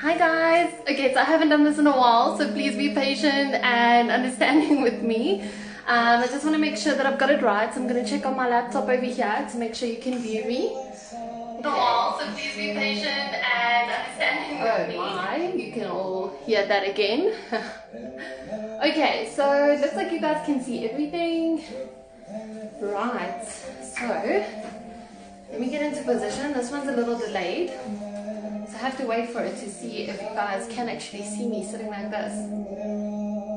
Hi guys! Okay, so I haven't done this in a while, so please be patient and understanding with me. I just want to make sure that I've got it right, so I'm going to check on my laptop over here to make sure you can view me. So please be patient and understanding with me. Oh my, you can all hear that again. Okay, so it looks like you guys can see everything. Right, so let me get into position. This one's a little delayed, so I have to wait for it to see if you guys can actually see me sitting like this.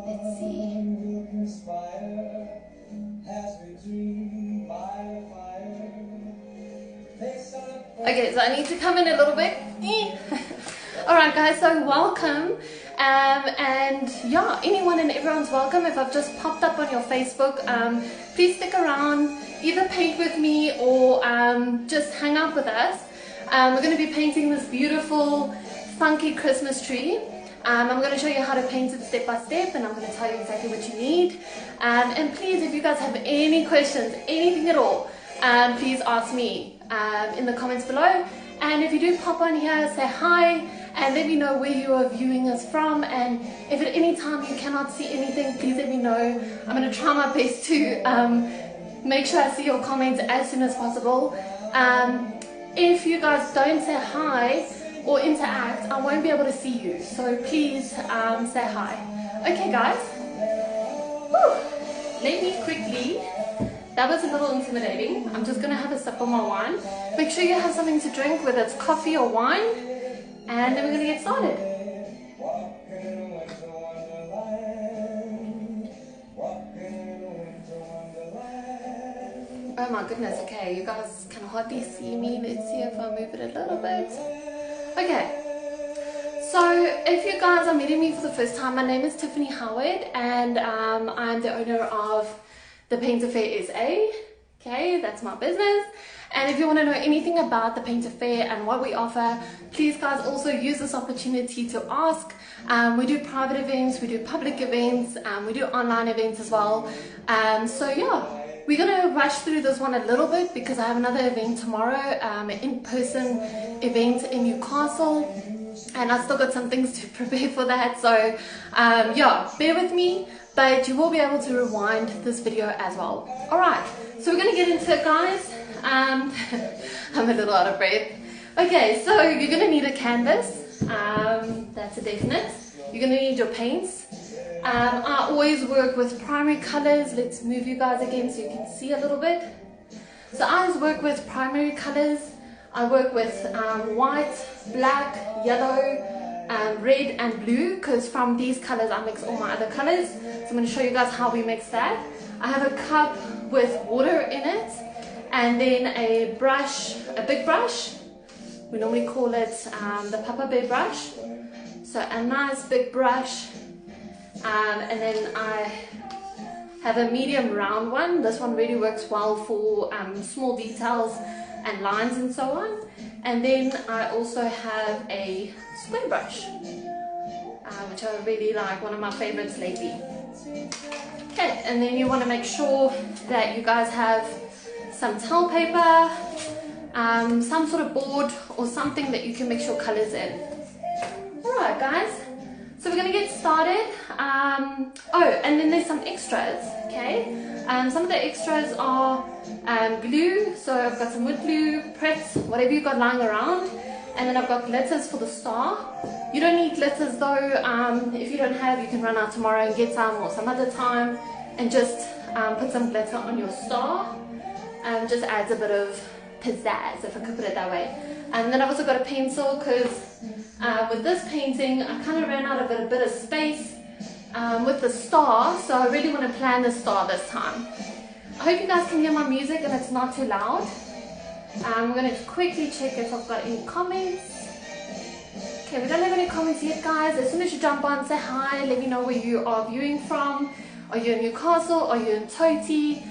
Let's see. Okay, so I need to come in a little bit. Alright guys, so welcome. And yeah, anyone and everyone's welcome. If I've just popped up on your Facebook, please stick around, either paint with me or just hang out with us. We're going to be painting this beautiful funky Christmas tree. I'm going to show you how to paint it step by step, and I'm going to tell you exactly what you need. And please, if you guys have any questions, anything at all, please ask me in the comments below. And if you do pop on here, say hi and let me know where you are viewing us from. And if at any time you cannot see anything, please let me know. I'm going to try my best to make sure I see your comments as soon as possible. If you guys don't say hi or interact, I won't be able to see you. So please say hi. Okay guys. Whew. Let me quickly. That was a little intimidating. I'm just going to have a sip of my wine. Make sure you have something to drink, whether it's coffee or wine. And then we're going to get started. Oh my goodness, okay, you guys can hardly see me. Let's see if I move it a little bit. Okay, so if you guys are meeting me for the first time, my name is Tiffany Howard, and I'm the owner of the Paint Affair SA. Okay, that's my business. And if you want to know anything about the Paint Affair and what we offer, please guys also use this opportunity to ask. We do private events, we do public events, we do online events as well. So yeah, we're going to rush through this one a little bit because I have another event tomorrow, an in-person event in Newcastle, and I still got some things to prepare for that. So yeah, bear with me, but you will be able to rewind this video as well. Alright, so we're going to get into it guys. I'm a little out of breath. Okay, so you're going to need a canvas, that's a definite. You're going to need your paints. I always work with primary colors. Let's move you guys again so you can see a little bit. So I always work with primary colors. I work with white, black, yellow, red and blue, because from these colors I mix all my other colors. So I'm going to show you guys how we mix that. I have a cup with water in it, and then a brush, a big brush. We normally call it the Papa Bear brush. So a nice big brush, and then I have a medium round one. This one really works well for small details and lines and so on. And then I also have a square brush, which I really like, one of my favorites lately. Okay, and then you want to make sure that you guys have some towel paper, some sort of board or something that you can mix your colors in. Alright guys, so we're going to get started. Oh, and then there's some extras, okay? Some of the extras are glue, so I've got some wood glue, Pritz, whatever you've got lying around. And then I've got glitters for the star. You don't need glitters though. If you don't have, you can run out tomorrow and get some, or some other time, and just put some glitter on your star. Just adds a bit of pizzazz, if I could put it that way. And then I've also got a pencil, because with this painting I kind of ran out of a bit of space with the star, so I really want to plan the star this time. I hope you guys can hear my music and it's not too loud. I'm going to quickly check if I've got any comments. Okay, we don't have any comments yet guys. As soon as you jump on, say hi, let me know where you are viewing from. Are you in Newcastle? Are you in Toti?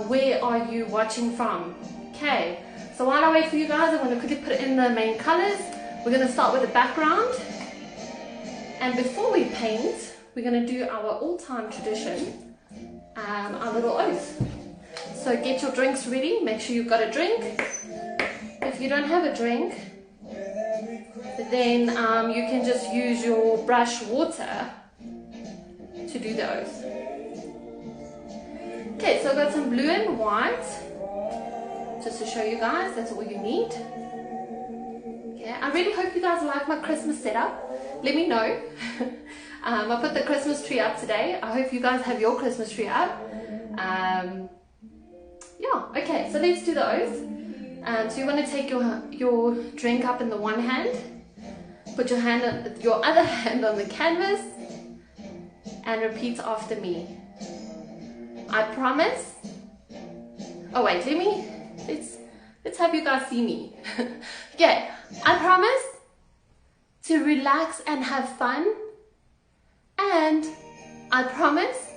Where are you watching from? Okay, so while I wait for you guys, I'm going to quickly put in the main colors. We're going to start with the background. And before we paint, we're going to do our all-time tradition, our little oath. So get your drinks ready, make sure you've got a drink. If if you don't have a drink, then you can just use your brush water to do those. Okay, so I've got some blue and white, just to show you guys, that's all you need. Okay, I really hope you guys like my Christmas setup. Let me know. I put the Christmas tree up today. I hope you guys have your Christmas tree up. Yeah, okay, so let's do those. So you want to take your drink up in the one hand, put your other hand on the canvas, and repeat after me. I promise. Oh wait, let's have you guys see me. Okay, I promise to relax and have fun, and I promise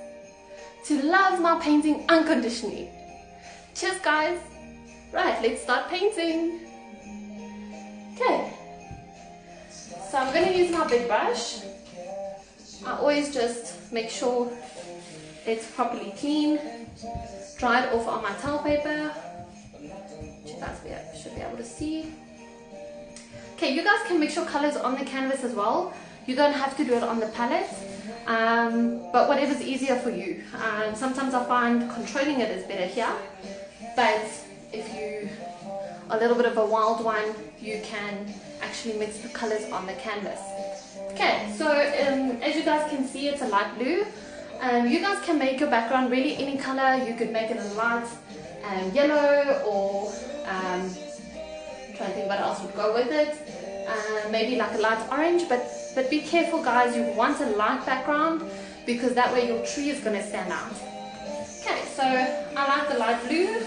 to love my painting unconditionally. Cheers, guys. Right, let's start painting. Okay, so I'm going to use my big brush. I always just make sure it's properly clean, dry it off on my towel paper, which you guys should be able to see. Okay, you guys can mix your colors on the canvas as well. You don't have to do it on the palette, but whatever's easier for you. Sometimes I find controlling it is better here, but if you are a little bit of a wild one, you can actually mix the colors on the canvas. Okay, so as you guys can see, it's a light blue. You guys can make your background really any color. You could make it a light yellow, or I'm trying to think what else would go with it. Maybe like a light orange, but be careful, guys. You want a light background because that way your tree is going to stand out. Okay, so I like the light blue.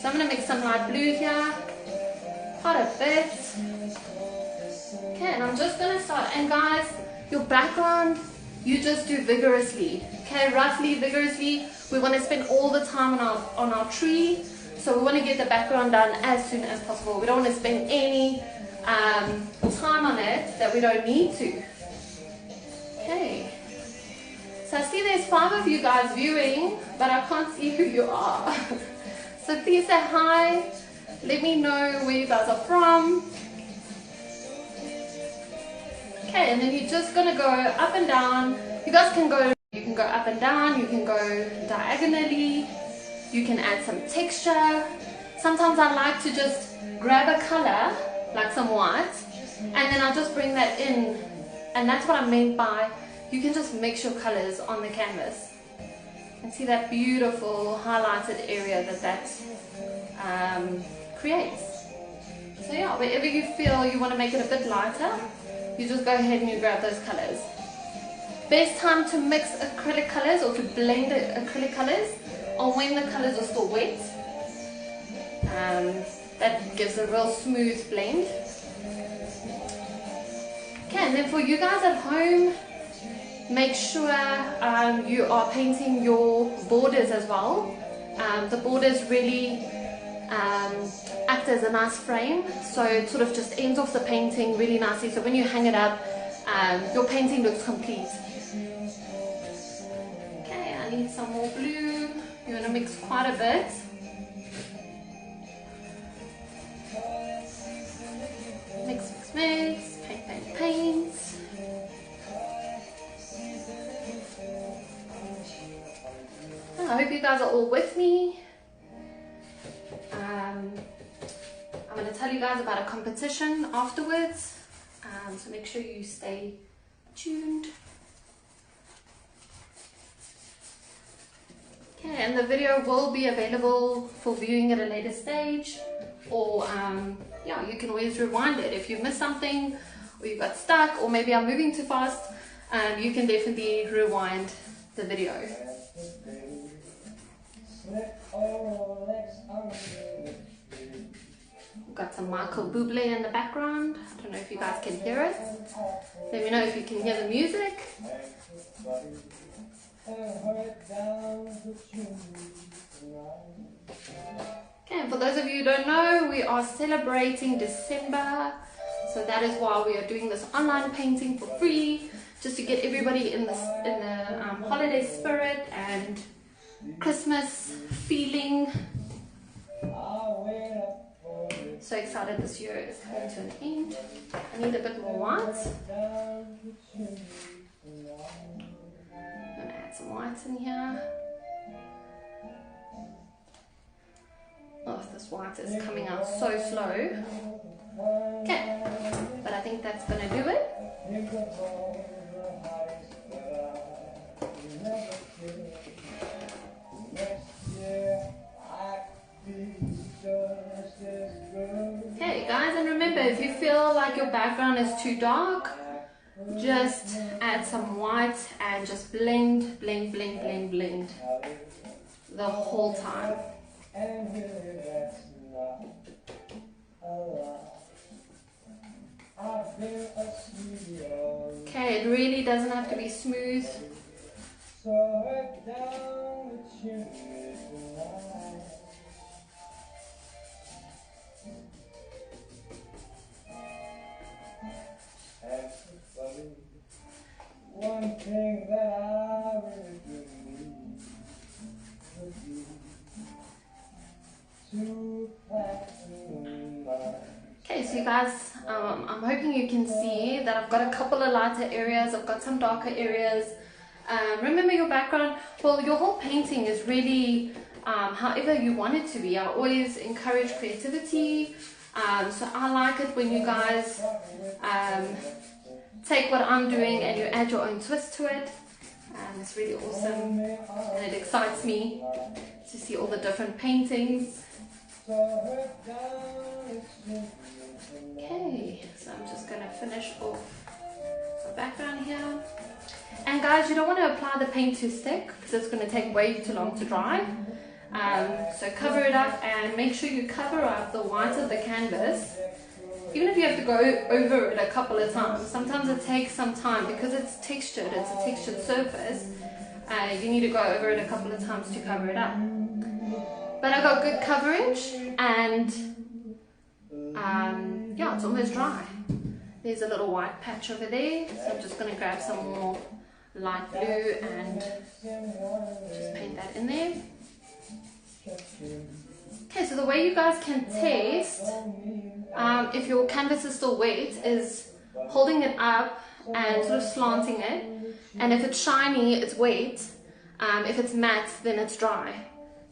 So I'm going to mix some light blue here, quite a bit. Okay, and I'm just going to start. And guys, your background, you just do vigorously. Okay, roughly vigorously. We want to spend all the time on our tree, so we want to get the background done as soon as possible. We don't want to spend any time on it that we don't need to. Okay, so I see there's 5 of you guys viewing, but I can't see who you are. So please say hi, let me know where you guys are from. Okay, and then you're just gonna go up and down. You guys can go up and down, you can go diagonally, you can add some texture. Sometimes I like to just grab a color, like some white, and then I'll just bring that in, and that's what I meant by you can just mix your colors on the canvas. And see that beautiful highlighted area that creates. So yeah, wherever you feel you want to make it a bit lighter, you just go ahead and you grab those colors. Best time to mix acrylic colors or to blend acrylic colors are when the colors are still wet. That gives a real smooth blend. Okay, and then for you guys at home, make sure you are painting your borders as well. The borders really act as a nice frame, so it sort of just ends off the painting really nicely, so when you hang it up, your painting looks complete. Okay, I need some more blue. You want to mix quite a bit. Mix, mix, mix, paint, paint, paint. I hope you guys are all with me. I'm going to tell you guys about a competition afterwards, so make sure you stay tuned. Okay, and the video will be available for viewing at a later stage, or yeah, you can always rewind it if you missed something, or you got stuck, or maybe I'm moving too fast. You can definitely rewind the video. We've got some Michael Bublé in the background. I don't know if you guys can hear it. Let me know if you can hear the music. Okay, and for those of you who don't know, we are celebrating December, so that is why we are doing this online painting for free, just to get everybody in the holiday spirit and Christmas feeling. So excited, this year is coming to an end. I need a bit more white. I'm gonna add some whites in here. Oh, this white is coming out so slow. Okay, but I think that's gonna do it. Okay guys, and remember, if you feel like your background is too dark, just add some white and just blend, blend, blend, blend, blend the whole time. Okay, it really doesn't have to be smooth. One thing that I really do need to okay, so you guys, I'm hoping you can see that I've got a couple of lighter areas, I've got some darker areas. Remember, your background, well, your whole painting is really however you want it to be. I always encourage creativity, so I like it when you guys take what I'm doing and you add your own twist to it. It's really awesome, and it excites me to see all the different paintings. Okay, so I'm just going to finish off the background here. And guys, you don't want to apply the paint too thick because it's going to take way too long to dry. So cover it up and make sure you cover up the white of the canvas. Even if you have to go over it a couple of times, sometimes it takes some time because it's textured, it's a textured surface. You need to go over it a couple of times to cover it up. But I got good coverage, and yeah, it's almost dry. There's a little white patch over there, so I'm just going to grab some more light blue and just paint that in there. Okay, so the way you guys can test if your canvas is still wet is holding it up and sort of slanting it, and if it's shiny, it's wet. If it's matte, then it's dry.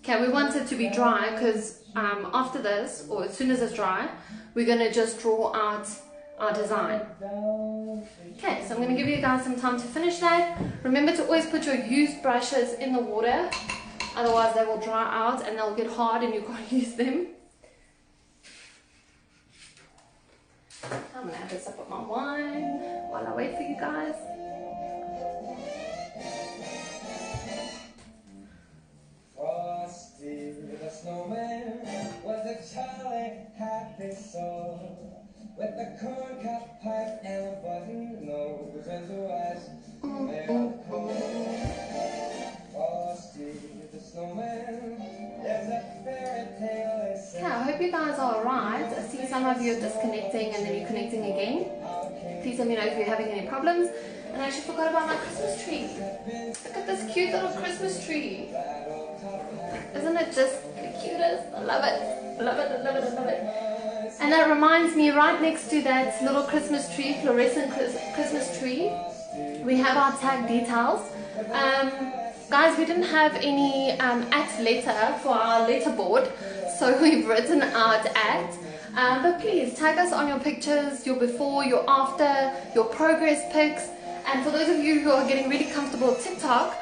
Okay, we want it to be dry because after this, or as soon as it's dry, we're going to just draw out our design. Okay, so I'm going to give you guys some time to finish that. Remember to always put your used brushes in the water, otherwise they will dry out and they'll get hard and you can't use them. I'm going to add this up with my wine while I wait for you guys. Frosty the snowman was a jolly happy soul, with a corncob pipe and a button nose as was made of coal. Frosty the snowman is a fairy tale, they say. Yeah, I hope you guys are alright. I see some of you are disconnecting and then you're connecting again. Please let me know if you're having any problems. And I actually forgot about my Christmas tree. Look at this cute little Christmas tree. Isn't it just the cutest? I love it. I love it, I love it, I love it. And that reminds me, right next to that little Christmas tree, fluorescent Christmas tree, we have our tag details. Guys, we didn't have any at letter for our letterboard, so we've written out at. But please tag us on your pictures, your before, your after, your progress pics. And for those of you who are getting really comfortable with TikTok,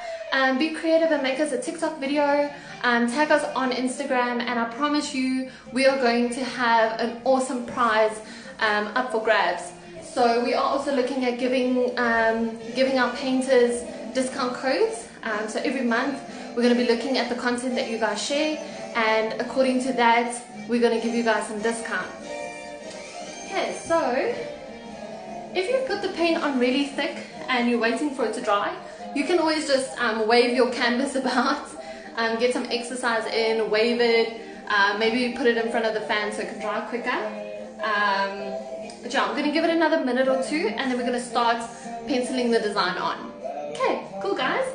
be creative and make us a TikTok video. Tag us on Instagram, and I promise you we are going to have an awesome prize up for grabs. So we are also looking at giving our painters discount codes. So every month we're going to be looking at the content that you guys share, and according to that we're going to give you guys some discount. Okay, so if you put the paint on really thick and you're waiting for it to dry, you can always just wave your canvas about, get some exercise in, wave it, maybe put it in front of the fan so it can dry quicker. But yeah, I'm going to give it another minute or two, and then we're going to start penciling the design on. Okay, cool guys.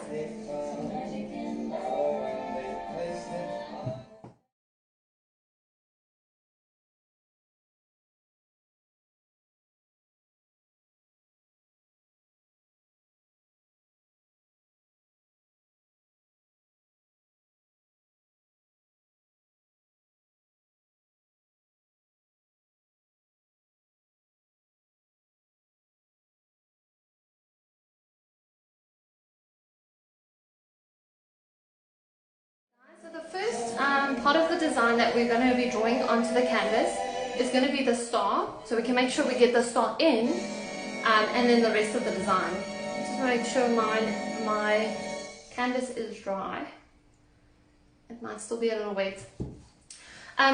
part of the design that we're going to be drawing onto the canvas is going to be the star, so we can make sure we get the star in, and then the rest of the design. Just make sure my canvas is dry. It might still be a little wet.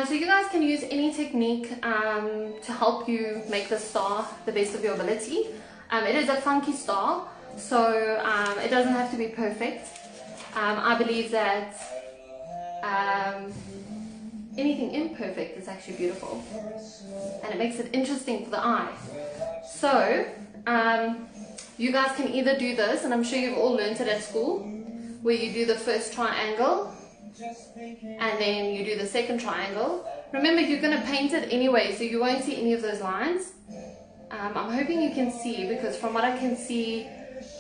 So you guys can use any technique to help you make the star the best of your ability. It is a funky star, so it doesn't have to be perfect. I believe that anything imperfect is actually beautiful, and it makes it interesting for the eye. So you guys can either do this, and I'm sure you've all learned it at school, where you do the first triangle and then you do the second triangle. Remember, you're going to paint it anyway, so you won't see any of those lines. I'm hoping you can see, because from what I can see,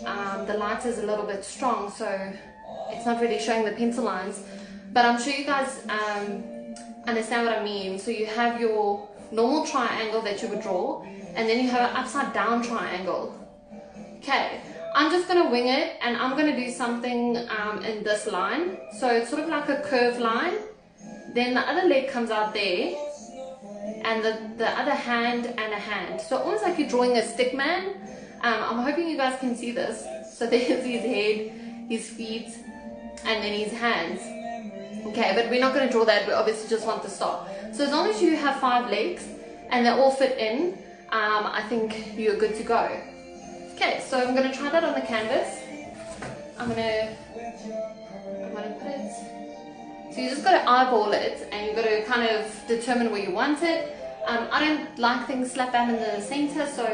the light is a little bit strong, so it's not really showing the pencil lines, but I'm sure you guys understand what I mean. So you have your normal triangle that you would draw, and then you have an upside down triangle. Okay, I'm just going to wing it, and I'm going to do something in this line. So it's sort of like a curved line, then the other leg comes out there, and the other hand and a hand. So almost like you're drawing a stick man. I'm hoping you guys can see this. So there's his head, his feet, and then his hands. Okay, but we're not going to draw that. We obviously just want the star. So as long as you have 5 legs and they all fit in, I think you're good to go. Okay, so I'm going to try that on the canvas. I'm going to put it. So you just got to eyeball it, and you've got to kind of determine where you want it. I don't like things slap bang in the center, so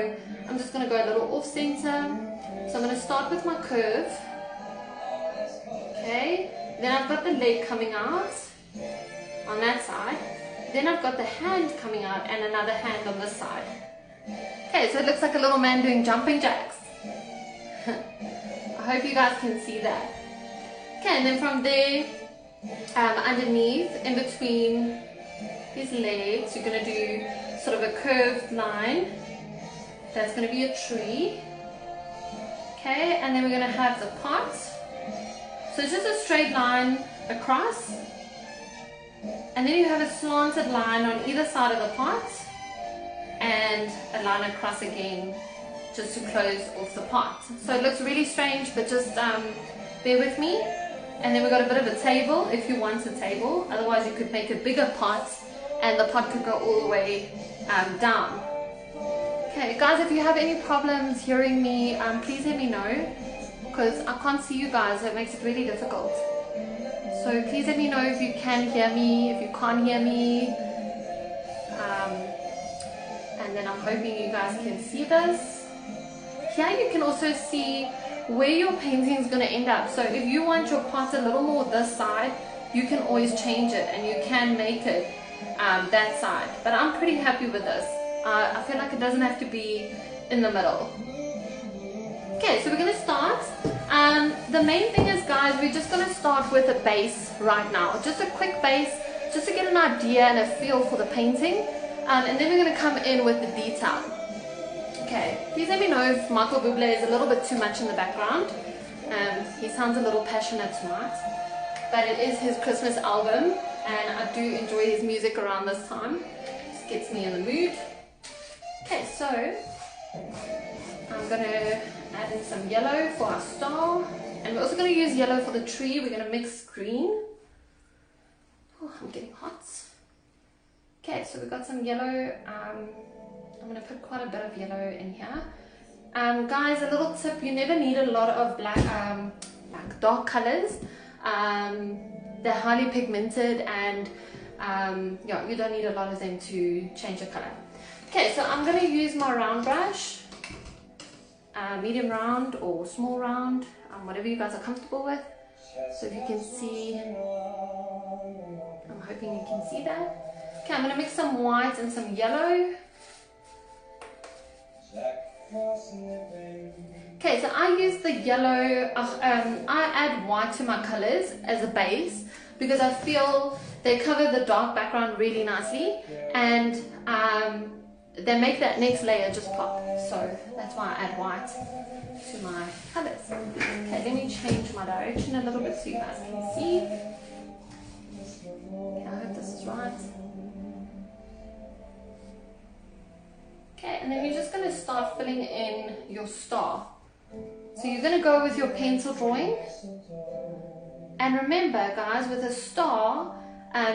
I'm just going to go a little off center. So I'm going to start with my curve. Okay, then I've got the leg coming out on that side. Then I've got the hand coming out and another hand on this side. Okay, so it looks like a little man doing jumping jacks. I hope you guys can see that. Okay, and then from there, underneath, in between his legs, you're going to do sort of a curved line. That's going to be a tree. Okay, and then we're going to have the pot. So it's just a straight line across. And then you have a slanted line on either side of the pot, and a line across again, just to close off the pot. So it looks really strange, but just bear with me. And then we've got a bit of a table, if you want a table. Otherwise you could make a bigger pot, and the pot could go all the way down. Okay guys, if you have any problems hearing me, please let me know, because I can't see you guys. It makes it really difficult. So please let me know if you can hear me, if you can't hear me. And then I'm hoping you guys can see this. Here you can also see where your painting is going to end up. So if you want your pot a little more this side, you can always change it, and you can make it that side. But I'm pretty happy with this. I feel like it doesn't have to be in the middle. Okay, so we're going to start. The main thing is, guys, we're just going to start with a base right now. Just a quick base, just to get an idea and a feel for the painting. And then we're going to come in with the detail. Okay, please let me know if Michael Bublé is a little bit too much in the background. He sounds a little passionate tonight. But it is his Christmas album, and I do enjoy his music around this time. Just gets me in the mood. Okay, so I'm going to add in some yellow for our star, and we're also going to use yellow for the tree. We're going to mix green. Oh, I'm getting hot. Okay, so we've got some yellow. I'm going to put quite a bit of yellow in here. Guys, a little tip: you never need a lot of black dark colors. They're highly pigmented, and yeah, you don't need a lot of them to change the color. Okay, so I'm going to use my round brush, medium round or small round, whatever you guys are comfortable with. So if you can see, I'm hoping you can see that. Okay, I'm going to mix some white and some yellow. Okay, so I use the yellow, I add white to my colors as a base, because I feel they cover the dark background really nicely, and they make that next layer just pop. So that's why I add white to my colors. Okay, let me change my direction a little bit so you guys can see. just right. Okay, and then you're just going to start filling in your star. So you're going to go with your pencil drawing. And remember, guys, with a star,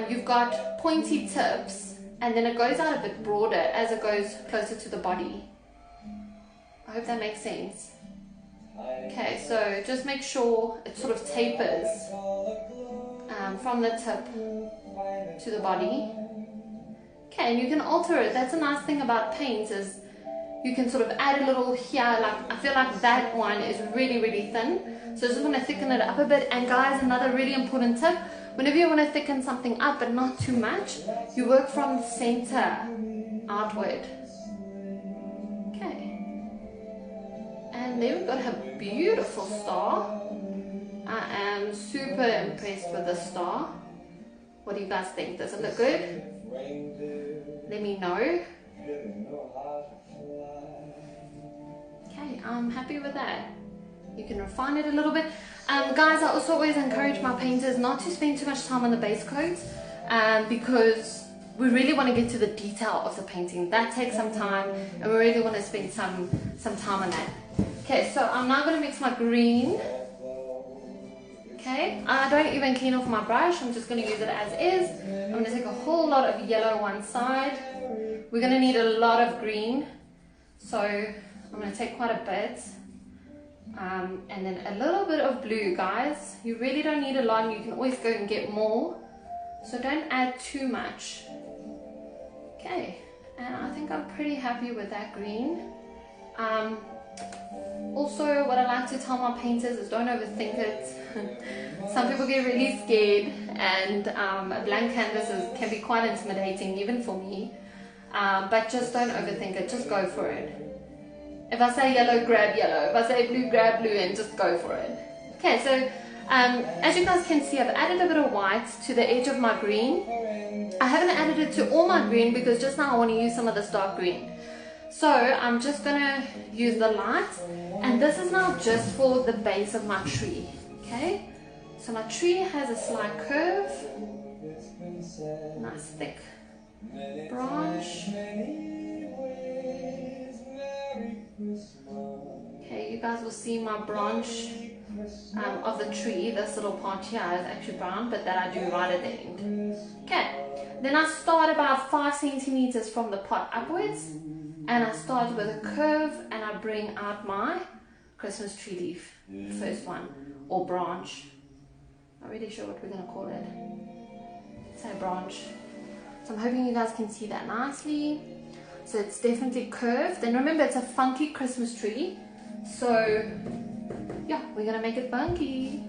you've got pointy tips, and then it goes out a bit broader as it goes closer to the body. I hope that makes sense. Okay, so just make sure it sort of tapers from the tip to the body. Okay, and you can alter it. That's a nice thing about paints, is you can sort of add a little here. Like, I feel like that one is really, really thin. So I just want to thicken it up a bit. And guys, another really important tip, whenever you want to thicken something up but not too much, you work from the center outward. Okay. And there we've got a beautiful star. I am super impressed with this star. What do you guys think? Does it look good? Let me know. Okay, I'm happy with that. You can refine it a little bit. Guys, I also always encourage my painters not to spend too much time on the base coats, because we really want to get to the detail of the painting. That takes some time, and we really want to spend some time on that. Okay, so I'm now going to mix my green. Okay, I don't even clean off my brush. I'm just going to use it as is. I'm going to take a whole lot of yellow one side. We're going to need a lot of green, so I'm going to take quite a bit. And then a little bit of blue, guys. You really don't need a lot. You can always go and get more, so don't add too much. Okay, and I think I'm pretty happy with that green. Also, what I like to tell my painters is don't overthink it. Some people get really scared, and a blank canvas can be quite intimidating, even for me. But just don't overthink it, just go for it. If I say yellow, grab yellow. If I say blue, grab blue, and just go for it. Okay, so as you guys can see, I've added a bit of white to the edge of my green. I haven't added it to all my green because just now I want to use some of this dark green. So I'm just going to use the light, and this is now just for the base of my tree. Okay, so my tree has a slight curve, nice thick branch. Okay, you guys will see my branch of the tree. This little part here is actually brown, but that I do right at the end. Okay, then I start about 5 centimeters from the pot upwards, and I start with a curve, and I bring out my Christmas tree leaf, first one, or branch. Not really sure what we're going to call it. Say branch. So I'm hoping you guys can see that nicely. So it's definitely curved. And remember, it's a funky Christmas tree. So yeah, we're going to make it funky.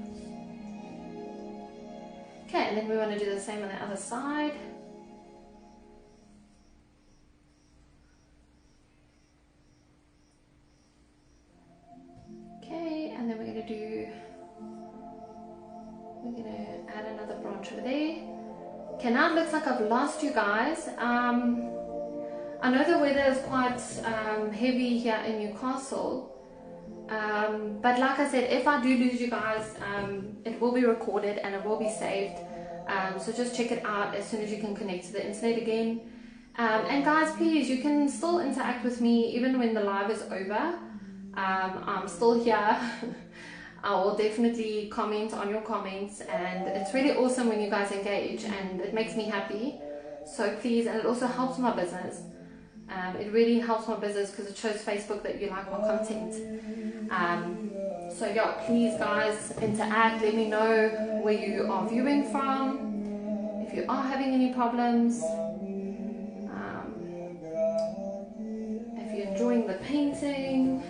Okay, and then we want to do the same on the other side. Okay, and then we're going to add another branch over there. Okay, now it looks like I've lost you guys. I know the weather is quite heavy here in Newcastle, but like I said, if I do lose you guys, it will be recorded and it will be saved. So just check it out as soon as you can connect to the internet again. And guys, please, you can still interact with me even when the live is over. I'm still here. I will definitely comment on your comments, and it's really awesome when you guys engage, and it makes me happy. So please, and it also helps my business. It really helps my business because it shows Facebook that you like my content. So yeah, please guys, interact. Let me know where you are viewing from, if you are having any problems, if you're enjoying the painting.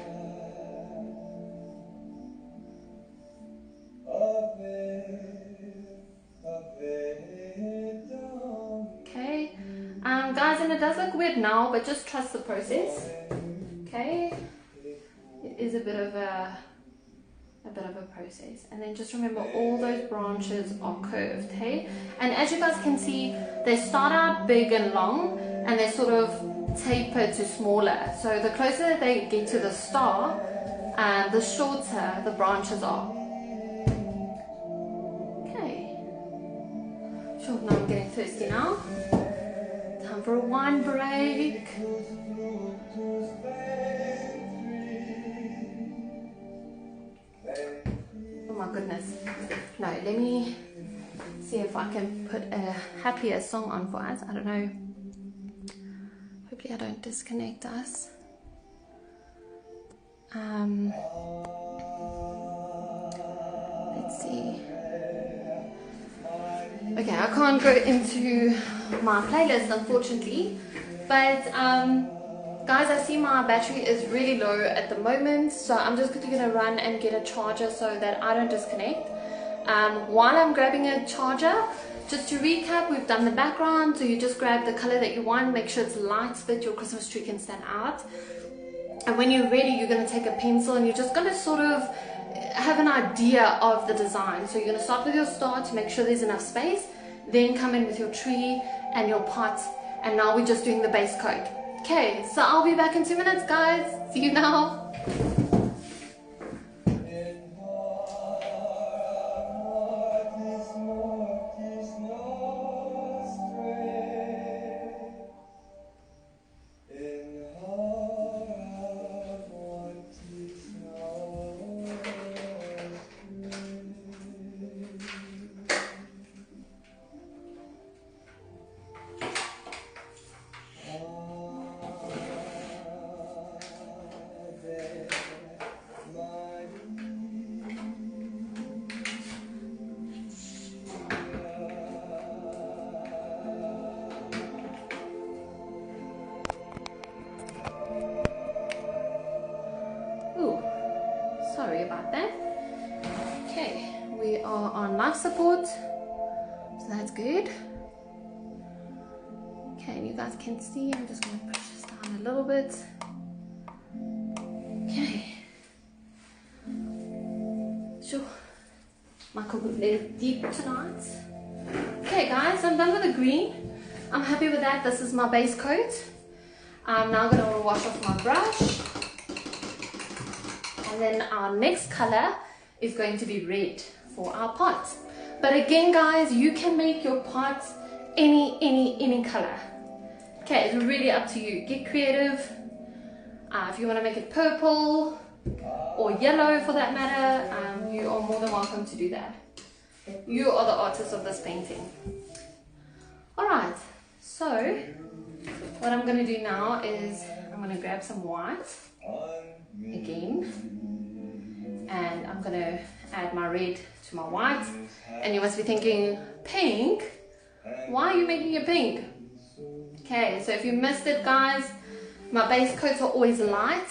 Okay, guys, and it does look weird now, but just trust the process. Okay, it is a bit of a process. And then just remember, all those branches are curved. Hey, and as you guys can see, they start out big and long, and they sort of taper to smaller. So the closer they get to the star, the shorter the branches are. Sure, now I'm getting thirsty now. Time for a wine break. Oh my goodness. No, let me see if I can put a happier song on for us. I don't know. Hopefully I don't disconnect us. Let's see. Okay, I can't go into my playlist unfortunately, but guys, I see my battery is really low at the moment, so I'm just gonna run and get a charger so that I don't disconnect. While I'm grabbing a charger, just to recap, we've done the background, so you just grab the color that you want, make sure it's light so that your Christmas tree can stand out. And when you're ready, you're going to take a pencil and you're just going to sort of have an idea of the design. So you're going to start with your star to make sure there's enough space, then come in with your tree and your pot, and now we're just doing the base coat. Okay, so I'll be back in 2 minutes, guys. See you now. Sorry about that. Okay, we are on life support, so that's good. Okay, and you guys can see, I'm just going to push this down a little bit. Okay. Sure. Michael Bublé deep tonight. Okay guys, I'm done with the green. I'm happy with that. This is my base coat. I'm now going to wash off my brush. And then our next color is going to be red for our pot. But again guys, you can make your pot any color. Okay, it's really up to you. Get creative. If you want to make it purple or yellow for that matter, you are more than welcome to do that. You are the artist of this painting. Alright, so what I'm going to do now is I'm going to grab some white again, and I'm going to add my red to my white. And you must be thinking, pink? Why are you making it pink? Okay, so if you missed it guys, my base coats are always light.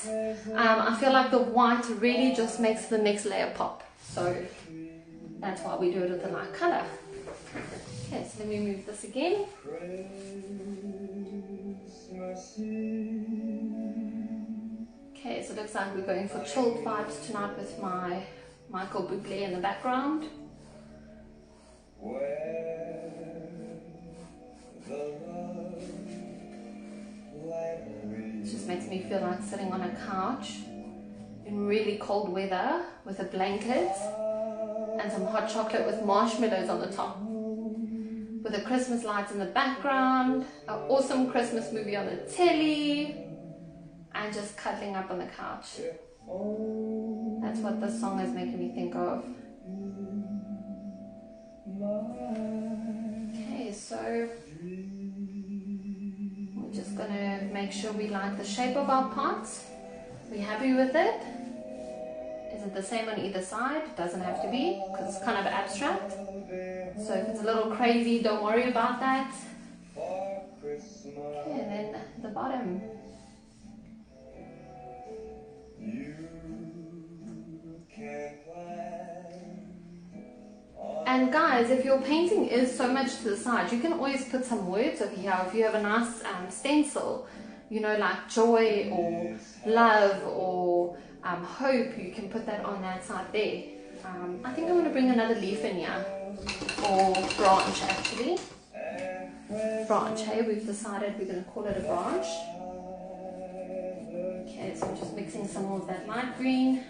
I feel like the white really just makes the next layer pop, so that's why we do it with a light color. Okay, so let me move this again. Okay, so it looks like we're going for chilled vibes tonight with my Michael Bublé in the background. It just makes me feel like sitting on a couch in really cold weather with a blanket and some hot chocolate with marshmallows on the top, with the Christmas lights in the background, an awesome Christmas movie on the telly, and just cuddling up on the couch. That's what this song is making me think of. Okay, so we're just gonna make sure we like the shape of our pot. We're happy with it. Is it the same on either side? It doesn't have to be, because it's kind of abstract. So if it's a little crazy, don't worry about that. Okay, and then the bottom. And guys, if your painting is so much to the side, you can always put some words over here. If you have a nice stencil, you know, like joy or love or hope, you can put that on that side there. I think I'm going to bring another leaf in here, or branch actually. Branch, hey, we've decided we're going to call it a branch. Okay, so I'm just mixing some more of that light green.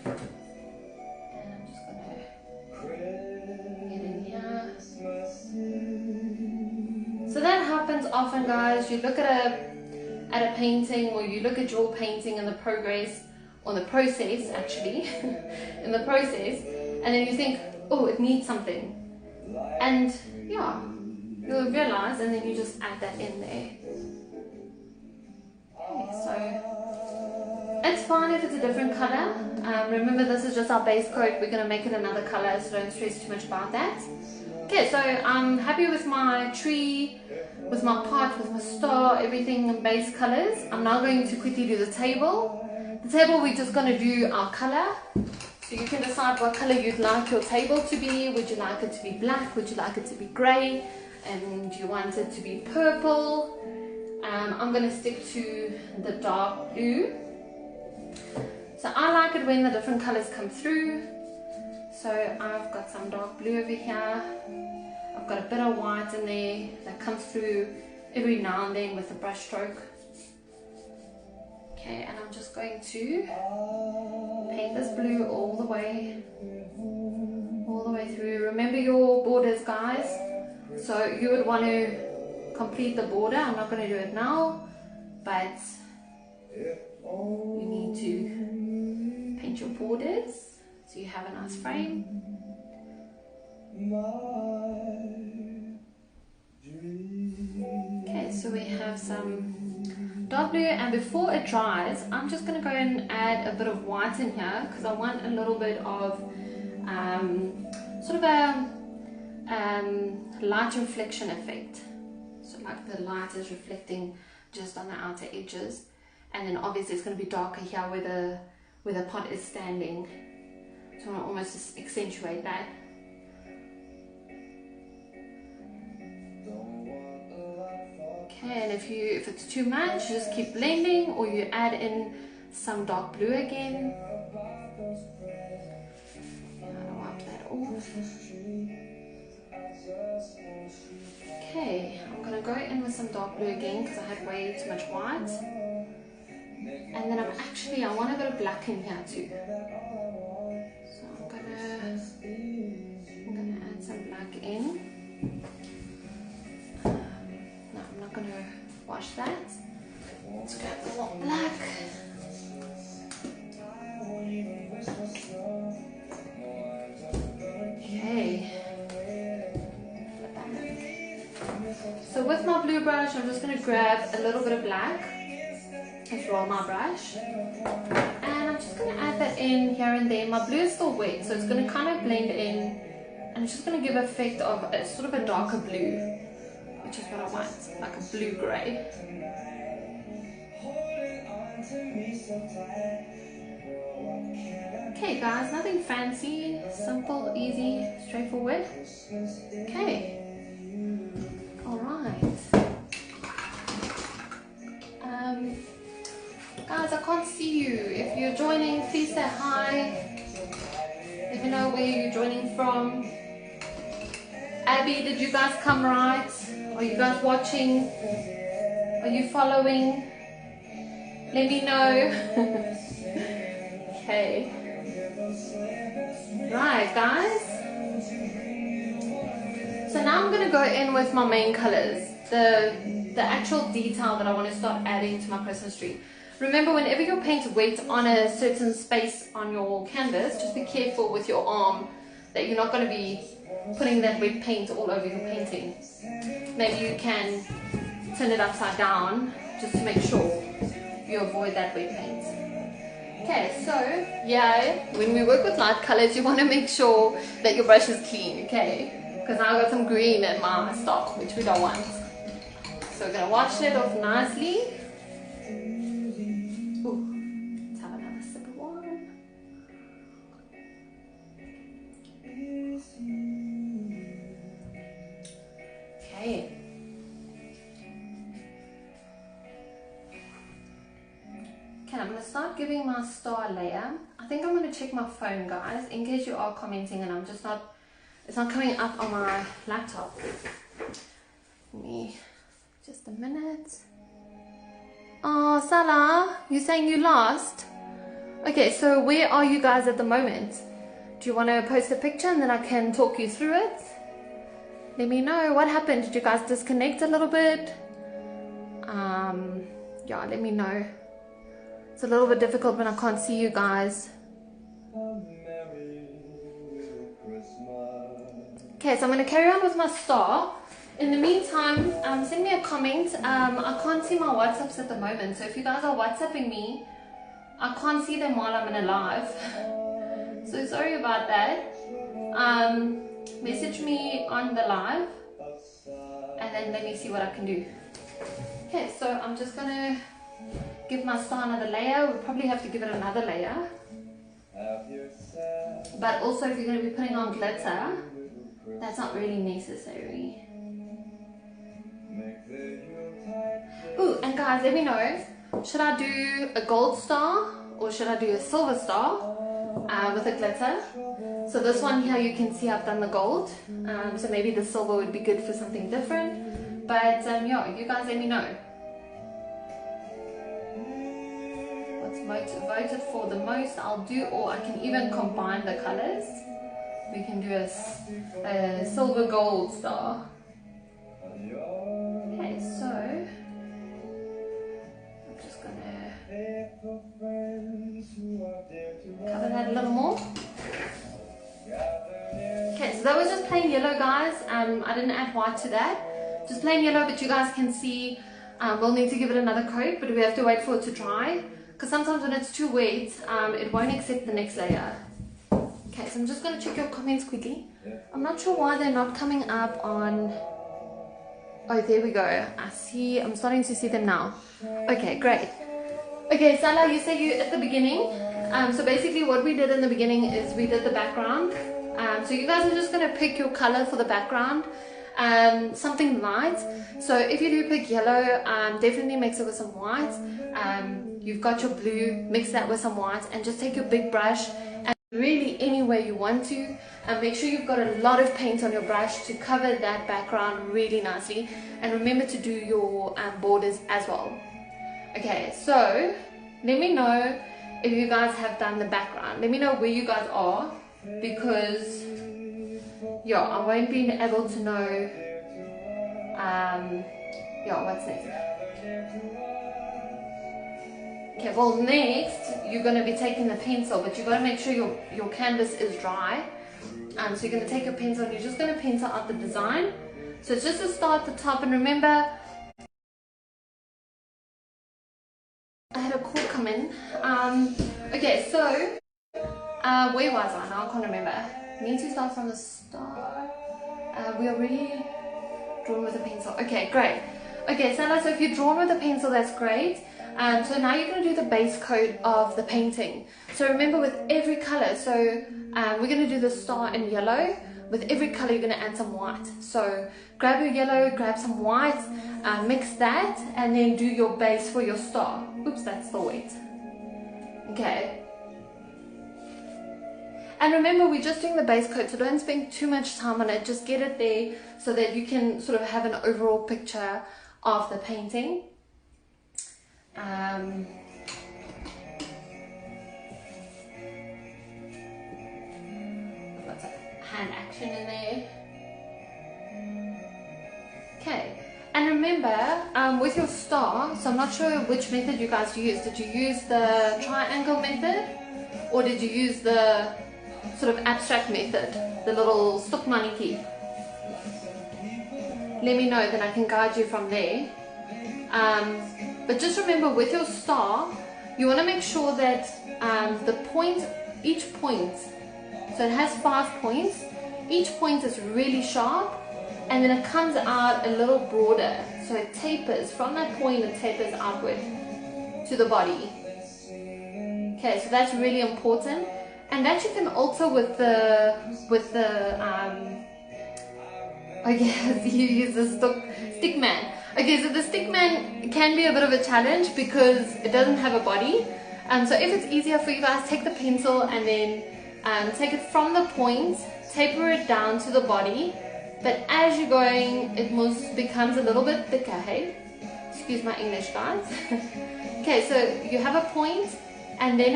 And I'm just going to get in here. guys, you look at a painting, or you look at your painting and the progress, or the process actually, in the process, and then you think, oh, it needs something, and yeah, you'll realize, and then you just add that in there. Okay, so it's fine if it's a different color. Remember, this is just our base coat. We're going to make it another color, so don't stress too much about that. Okay, so I'm happy with my tree, with my pot, with my star, everything in base colors. I'm now going to quickly do the table. The table, we're just going to do our color. So you can decide what color you'd like your table to be. Would you like it to be black? Would you like it to be grey? And do you want it to be purple? I'm going to stick to the dark blue. So I like it when the different colors come through. So I've got some dark blue over here. I've got a bit of white in there that comes through every now and then with a brush stroke. Okay, and I'm just going to paint this blue all the way through. Remember your borders, guys. So you would want to complete the border. I'm not going to do it now, but you need to paint your borders so you have a nice frame. Okay, so we have some dark blue, and before it dries, I'm just going to go and add a bit of white in here because I want a little bit of sort of a light reflection effect. So like the light is reflecting just on the outer edges, and then obviously it's going to be darker here where the pot is standing. So I want to almost just accentuate that. Okay, and if it's too much, just keep blending, or you add in some dark blue again. I'll wipe that off. Okay, I'm going to go in with some dark blue again because I had way too much white. And then I want a bit of black in here too. So I'm going to add some black in. No, I'm not going to wash that. Let's grab the lot black. Okay. So with my blue brush, I'm just going to grab a little bit of black and roll my brush, and I'm just going to add that in here and there. My blue is still wet, so it's going to kind of blend in, and it's just going to give effect of a sort of a darker blue, which is what I want, like a blue grey. Okay guys, nothing fancy, simple, easy, straightforward. Okay. Alright. Guys, I can't see you. If you're joining, please say hi. Let me know where you're joining from. Abby, did you guys come right? Are you guys watching? Are you following? Let me know. Okay. Right, guys. So now I'm going to go in with my main colors. The actual detail that I want to start adding to my Christmas tree. Remember, whenever your paint's wet on a certain space on your canvas, just be careful with your arm that you're not going to be putting that wet paint all over your painting. Maybe you can turn it upside down just to make sure you avoid that wet paint. Okay, so yeah, when we work with light colors, you want to make sure that your brush is clean, okay? Because now I've got some green in my stock, which we don't want. So we're going to wash it off nicely. Ooh, let's have another sip of wine. Okay. Okay, I'm going to start giving my star layer. I think I'm going to check my phone, guys, in case you are commenting and it's not coming up on my laptop. Give me just a minute. Oh, Salah, you're saying you lost? Okay, so where are you guys at the moment? Do you want to post a picture and then I can talk you through it? Let me know what happened. Did you guys disconnect a little bit? Yeah, let me know. It's a little bit difficult when I can't see you guys. Okay, so I'm going to carry on with my star. In the meantime, send me a comment. I can't see my WhatsApps at the moment, so if you guys are WhatsApping me, I can't see them while I'm in a live. So sorry about that. Message me on the live, and then let me see what I can do. Okay, so I'm just going to give my star another layer. We'll probably have to give it another layer. But also, if you're going to be putting on glitter, that's not really necessary. Ooh, and guys, let me know, should I do a gold star or should I do a silver star with a glitter? So this one here, you can see I've done the gold, so maybe the silver would be good for something different. But yeah, you guys let me know what's voted for the most. I'll do, or I can even combine the colors. We can do a silver gold star. Okay, so I'm just gonna cover that a little more. Okay, so that was just plain yellow, guys. I didn't add white to that, just plain yellow, but you guys can see we'll need to give it another coat, but we have to wait for it to dry, because sometimes when it's too wet, it won't accept the next layer. Okay, so I'm just going to check your comments quickly. I'm not sure why they're not coming up on... Oh, there we go. I see. I'm starting to see them now. Okay, great. Okay, Salah, you said you at the beginning. So basically what we did in the beginning is we did the background. So you guys are just going to pick your color for the background. Something light. So if you do pick yellow, definitely mix it with some white. You've got your blue, mix that with some white, and just take your big brush and really any way you want to, and make sure you've got a lot of paint on your brush to cover that background really nicely. And remember to do your borders as well. Okay, so let me know if you guys have done the background. Let me know where you guys are, because yeah, I won't be able to know yeah, what's next. Okay, well next you're going to be taking the pencil, but you've got to make sure your canvas is dry. So you're going to take your pencil and you're just going to pencil out the design. So it's just to start at the top, and remember, I had a call come in. Okay, so where was I now? I can't remember. Need to start from the start. We already drawn with a pencil. Okay, great. Okay, so if you're drawn with a pencil, that's great. So now you're going to do the base coat of the painting. So remember, with every color, so we're going to do the star in yellow. With every color you're going to add some white. So grab your yellow, grab some white, mix that, and then do your base for your star. Oops, that's the wet. Okay. And remember, we're just doing the base coat, so don't spend too much time on it. Just get it there so that you can sort of have an overall picture of the painting. Lots of hand action in there. Okay, and remember, with your star, so I'm not sure which method you guys used. Did you use the triangle method, or did you use the sort of abstract method, the little stokmaniki? Let me know, then I can guide you from there. But just remember, with your star, you want to make sure that each point, so it has 5 points, each point is really sharp, and then it comes out a little broader, so it tapers from that point, it tapers outward to the body. Okay, so that's really important, and that you can alter with the I guess you use the stick man. Okay, so the stick man can be a bit of a challenge because it doesn't have a body. So if it's easier for you guys, take the pencil and then take it from the point, taper it down to the body. But as you're going, it becomes a little bit thicker, hey? Excuse my English, guys. Okay, so you have a point, and then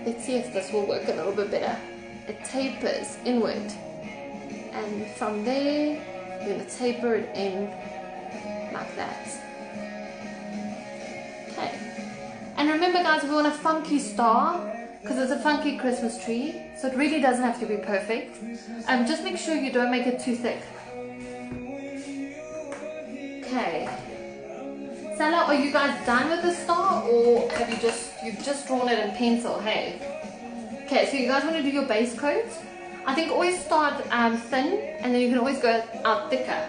let's see if this will work a little bit better. It tapers inward. And from there, you're going to taper it in like that. remember guys, we want a funky star because it's a funky Christmas tree, so it really doesn't have to be perfect. Just make sure you don't make it too thick. Okay. Salah, are you guys done with the star, or have you've just drawn it in pencil? Hey. Okay, so you guys want to do your base coat. I think always start thin, and then you can always go out thicker.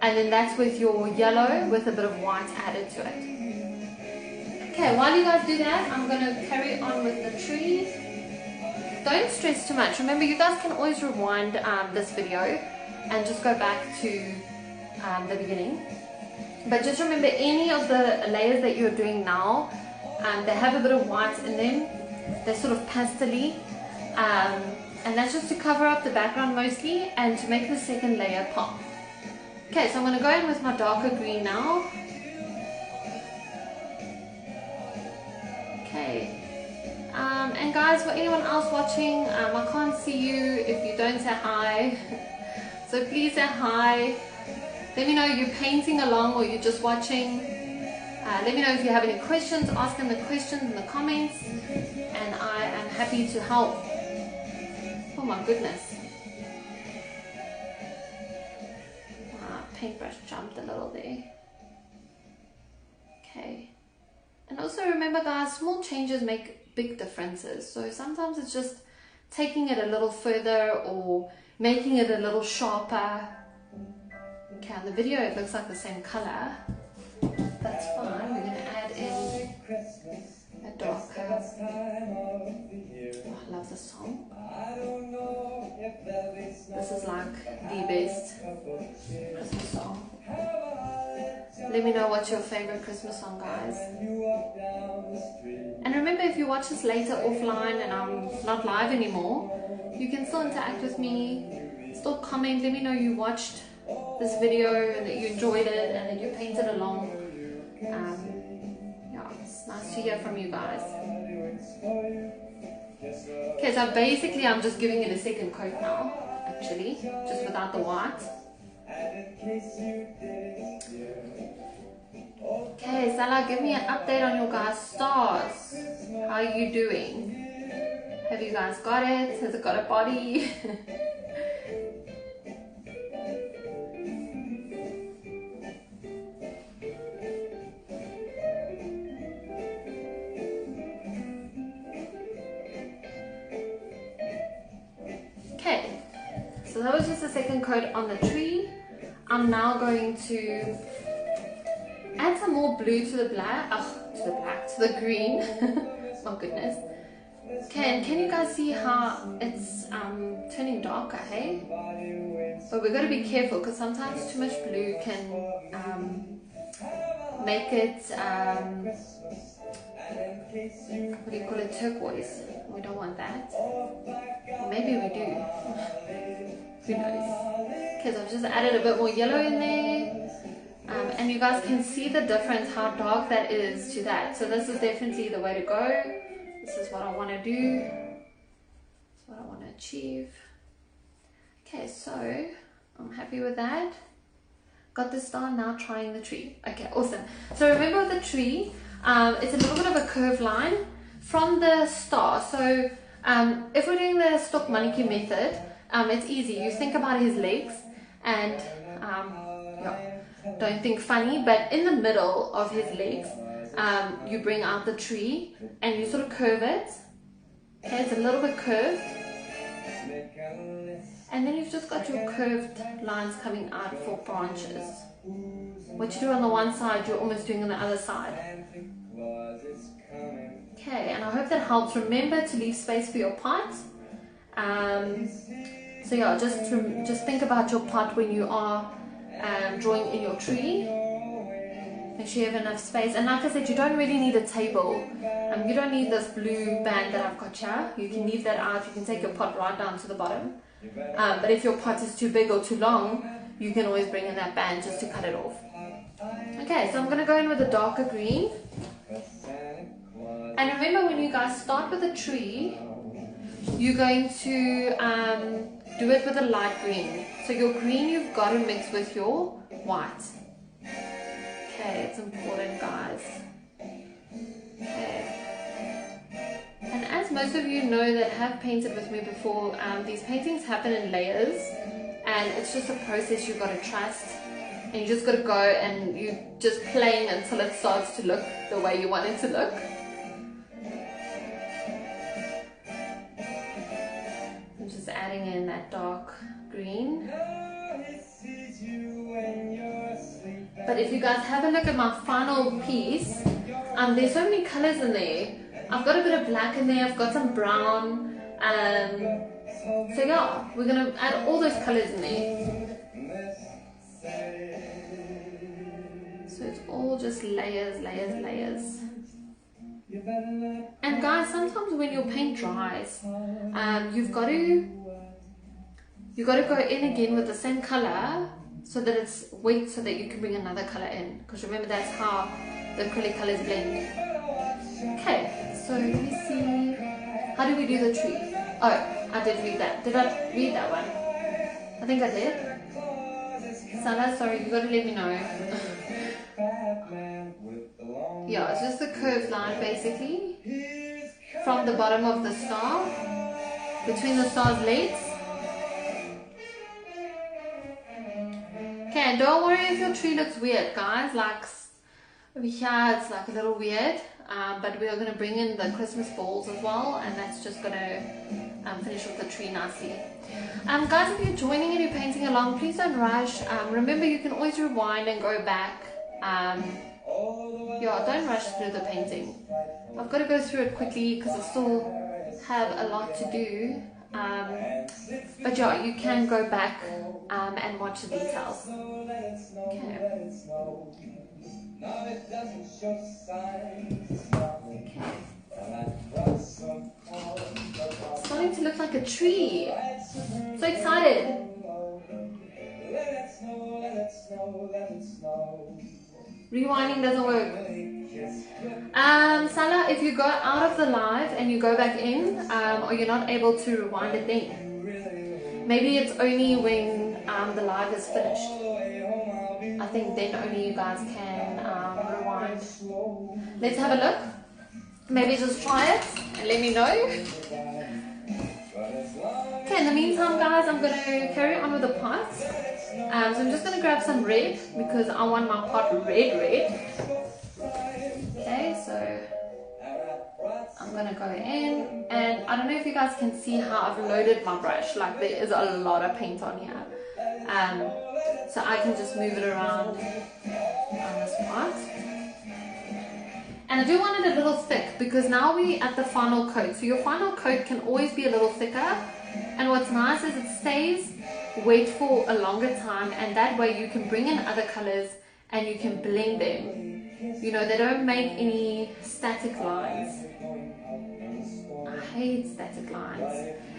And then that's with your yellow with a bit of white added to it. Okay, while you guys do that, I'm going to carry on with the tree. Don't stress too much. Remember, you guys can always rewind this video and just go back to the beginning. But just remember, any of the layers that you're doing now, they have a bit of white in them. They're sort of pastel-y. And that's just to cover up the background mostly and to make the second layer pop. Okay, so I'm going to go in with my darker green now. Okay. And guys, for anyone else watching, I can't see you if you don't say hi. So please say hi. Let me know you're painting along or you're just watching. Let me know if you have any questions. Ask them the questions in the comments. And I am happy to help. Oh my goodness. Paintbrush jumped a little there. Okay. And also remember guys, small changes make big differences. So sometimes it's just taking it a little further or making it a little sharper. Okay, on the video it looks like the same color. That's fine. We're going to add in a darker. Oh, I love this song. This is like the best Christmas song. Let me know what's your favorite Christmas song, guys. And remember, if you watch this later offline and I'm not live anymore, you can still interact with me, still comment, let me know you watched this video and that you enjoyed it and that you painted along. Yeah, it's nice to hear from you guys. Okay, so basically I'm just giving it a second coat now, actually, just without the white. Okay, Salah, give me an update on your guys' stars. How are you doing? Have you guys got it? Has it got a body? Okay, so that was just a second coat on the tree. I'm now going to add some more blue to the black, to the green. Oh goodness. Okay, and can you guys see how it's turning darker, hey? But we've got to be careful because sometimes too much blue can make it, what do you call it, turquoise. We don't want that. Or maybe we do. Who knows? Because I've just added a bit more yellow in there. And you guys can see the difference, how dark that is to that. So this is definitely the way to go. This is what I want to do. This is what I want to achieve. Okay, so I'm happy with that. Got the star, now trying the tree. Okay, awesome. So remember with the tree, it's a little bit of a curved line from the star. So if we're doing the stock monkey method, it's easy. You think about his legs and yeah, don't think funny, but in the middle of his legs, you bring out the tree and you sort of curve it. Okay, it's a little bit curved. And then you've just got your curved lines coming out for branches. What you do on the one side, you're almost doing on the other side. Okay, and I hope that helps. Remember to leave space for your pot. So yeah, just think about your pot when you are drawing in your tree. Make sure you have enough space. And like I said, you don't really need a table. You don't need this blue band that I've got here. You can leave that out. You can take your pot right down to the bottom. But if your pot is too big or too long, you can always bring in that band just to cut it off. Okay, so I'm going to go in with a darker green. And remember, when you guys start with a tree, you're going to do it with a light green. So your green you've got to mix with your white. Okay, it's important, guys. most of you know that have painted with me before, these paintings happen in layers, and it's just a process you've got to trust, and you just got to go and you just playing until it starts to look the way you want it to look. I'm just adding in that dark green. But if you guys have a look at my final piece, there's so many colors in there. I've got a bit of black in there, I've got some brown, so yeah, we're gonna add all those colors in there. So it's all just layers, layers, layers. And guys, sometimes when your paint dries, you've got to go in again with the same color so that it's wet, so that you can bring another color in, because remember that's how the acrylic colors blend. Okay, so let me see, how do we do the tree? Oh, I did read that. Did I read that one? I think I did. Sana, sorry, you gotta let me know. Yeah, it's just a curved line basically from the bottom of the star, between the star's legs. Okay, don't worry if your tree looks weird, guys. Like over here, it's like a little weird, but we are going to bring in the Christmas balls as well, and that's just going to finish with the tree nicely. Guys, if you're joining and you're painting along, please don't rush. Remember, you can always rewind and go back. Yeah, don't rush through the painting. I've got to go through it quickly because I still have a lot to do. But yeah, you can go back and watch the details. Okay. It's starting to look like a tree. So excited. Rewinding doesn't work. Salah, if you go out of the live and you go back in, or you're not able to rewind it then, maybe it's only when the live is finished. I think then only you guys can rewind. Let's have a look. Maybe just try it and let me know. Okay, in the meantime guys, I'm going to carry on with the pots. So I'm just going to grab some red because I want my pot red. Okay, so I'm going to go in, and I don't know if you guys can see how I've loaded my brush. Like there is a lot of paint on here. So I can just move it around on this pot. And I do want it a little thick because now we're at the final coat. So your final coat can always be a little thicker. And what's nice is it stays wet for a longer time, and that way you can bring in other colors and you can blend them. You know, they don't make any static lines. I hate static lines.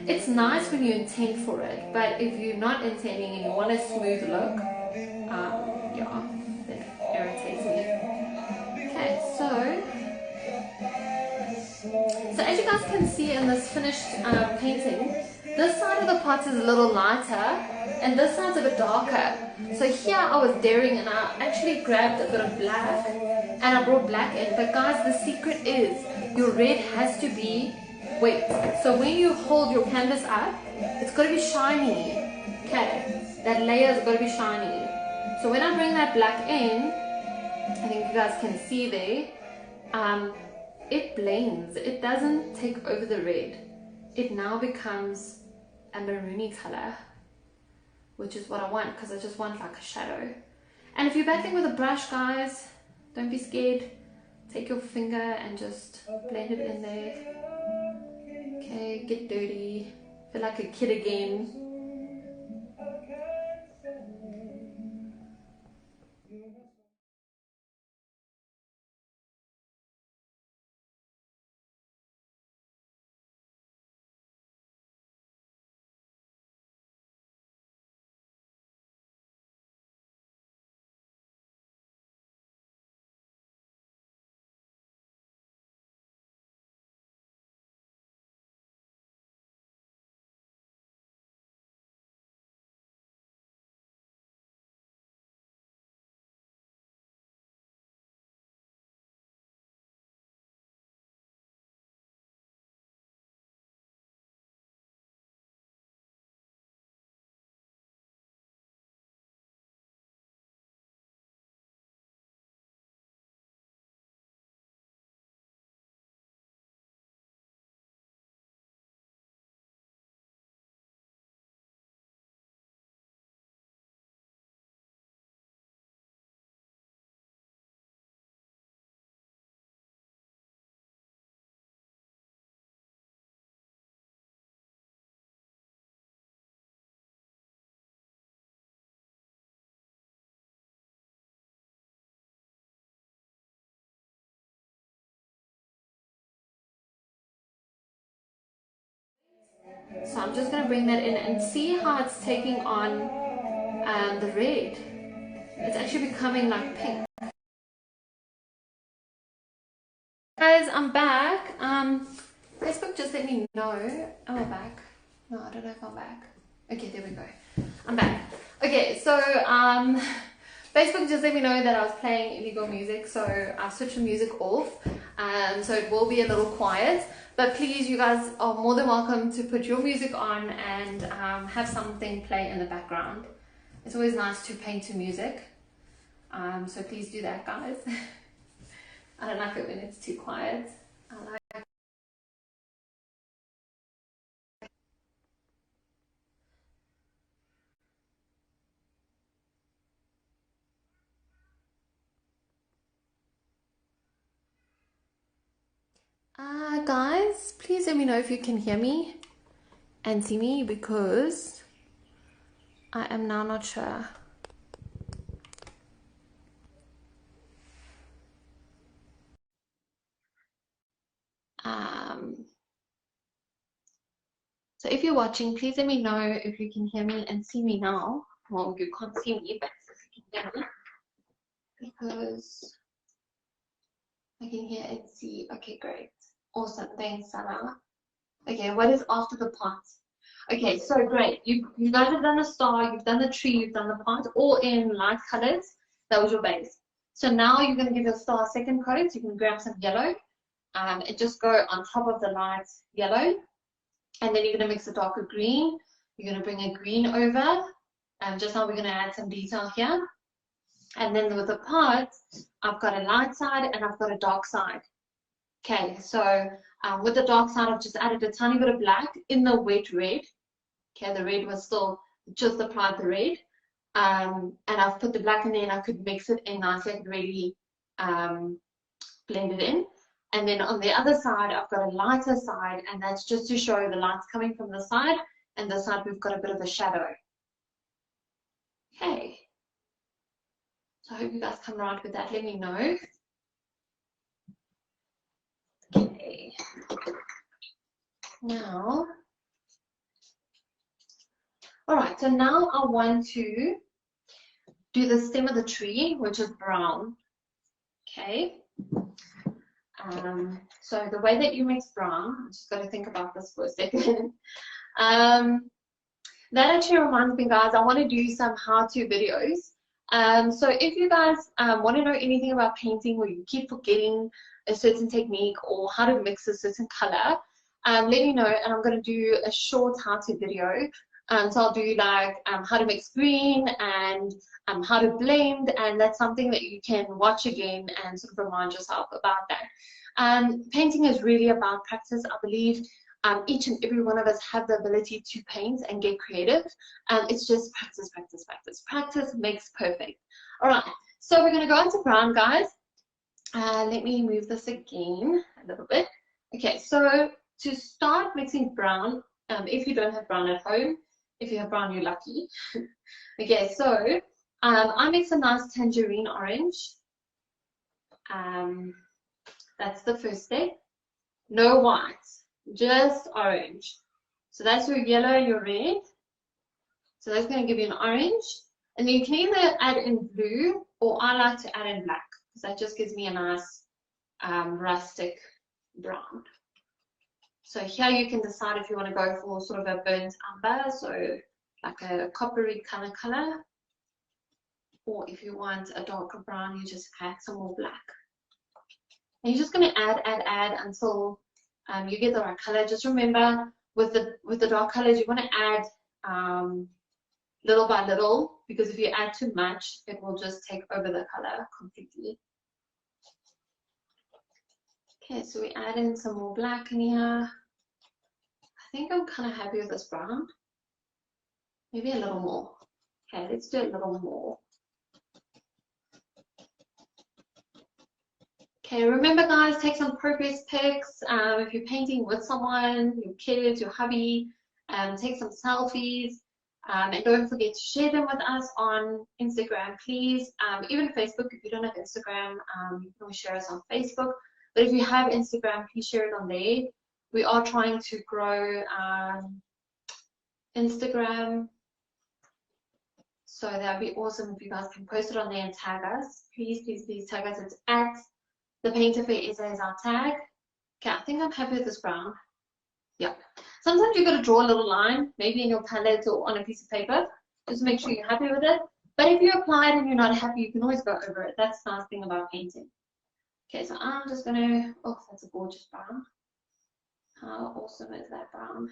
It's nice when you intend for it, but if you're not intending and you want a smooth look, yeah, that irritates me. Okay, so as you guys can see in this finished painting, this side of the pot is a little lighter and this side's a bit darker. So here I was daring and I actually grabbed a bit of black and I brought black in. But guys, the secret is your red has to be wet. So when you hold your canvas up, it's got to be shiny. Okay, that layer's got to be shiny. So when I bring that black in, I think you guys can see there, it blends. It doesn't take over the red. It now becomes a maroony color, which is what I want because I just want like a shadow. And if you're battling with a brush, guys, don't be scared. Take your finger and just blend it in there. Okay, get dirty. Feel like a kid again. So I'm just going to bring that in and see how it's taking on the red. It's actually becoming like pink. Guys, I'm back. Facebook just let me know. Am I back? No, I don't know if I'm back. Okay, there we go. I'm back. Okay, so Facebook just let me know that I was playing illegal music, so I switched the music off. So it will be a little quiet, but please, you guys are more than welcome to put your music on and have something play in the background. It's always nice to paint to music, so please do that, guys. I don't like it when it's too quiet. I like guys, please let me know if you can hear me and see me, because I am now not sure. So if you're watching, please let me know if you can hear me and see me now. Well, you can't see me, but if you can hear me, because I can hear and see. Okay, great. Awesome. Thanks, Sarah. Okay, what is after the pot? Okay, so great. You guys have done the star, you've done the tree, you've done the pot, all in light colors. That was your base. So now you're going to give your star a second coat. You can grab some yellow and just go on top of the light yellow. And then you're going to mix a darker green. You're going to bring a green over. And just now we're going to add some detail here. And then with the pot, I've got a light side and I've got a dark side. Okay, so with the dark side, I've just added a tiny bit of black in the wet red. Okay, the red was still just applied the red. And I've put the black in there and I could mix it in nicely. I could really blend it in. And then on the other side, I've got a lighter side, and that's just to show the light's coming from the side, and this side we've got a bit of a shadow. Okay. So I hope you guys come right with that. Let me know. Okay. Now, all right, so now I want to do the stem of the tree, which is brown. Okay. So the way that you mix brown, I'm just going to think about this for a second. That actually reminds me, guys, I want to do some how-to videos. So if you guys want to know anything about painting, or you keep forgetting a certain technique or how to mix a certain color, let me know, and I'm going to do a short how-to video. So I'll do like how to mix green and how to blend, and that's something that you can watch again and sort of remind yourself about that. Painting is really about practice. I believe each and every one of us have the ability to paint and get creative. It's just practice, practice, practice. Practice makes perfect. All right, so we're going to go into brown, guys. Let me move this again a little bit. Okay, so to start mixing brown, if you don't have brown at home, if you have brown, you're lucky. Okay, so I mix a nice tangerine orange. That's the first step. No white, just orange. So that's your yellow, your red. So that's going to give you an orange. And then you can either add in blue, or I like to add in black, because that just gives me a nice rustic brown. So here you can decide if you want to go for sort of a burnt umber, so like a coppery color, or if you want a darker brown, you just add some more black. And you're just going to add until you get the right color. Just remember, with the dark colors, you want to add little by little, because if you add too much, it will just take over the color completely. Okay, so we add in some more black in here. I think I'm kind of happy with this brown. Maybe a little more. Okay, let's do a little more. Okay, remember, guys, take some progress pics. If you're painting with someone, your kids, your hubby, take some selfies. And don't forget to share them with us on Instagram, please. Even Facebook, if you don't have Instagram, you can always share us on Facebook. But if you have Instagram, please share it on there. We are trying to grow Instagram. So that would be awesome if you guys can post it on there and tag us. Please, please, please tag us. It's at the Painter Fair SA is our tag. Okay, I think I'm happy with this brown. Yeah. Sometimes you've got to draw a little line, maybe in your palette or on a piece of paper. Just make sure you're happy with it. But if you apply it and you're not happy, you can always go over it. That's the nice thing about painting. Okay, so I'm just going to, oh, that's a gorgeous brown. How awesome is that brown?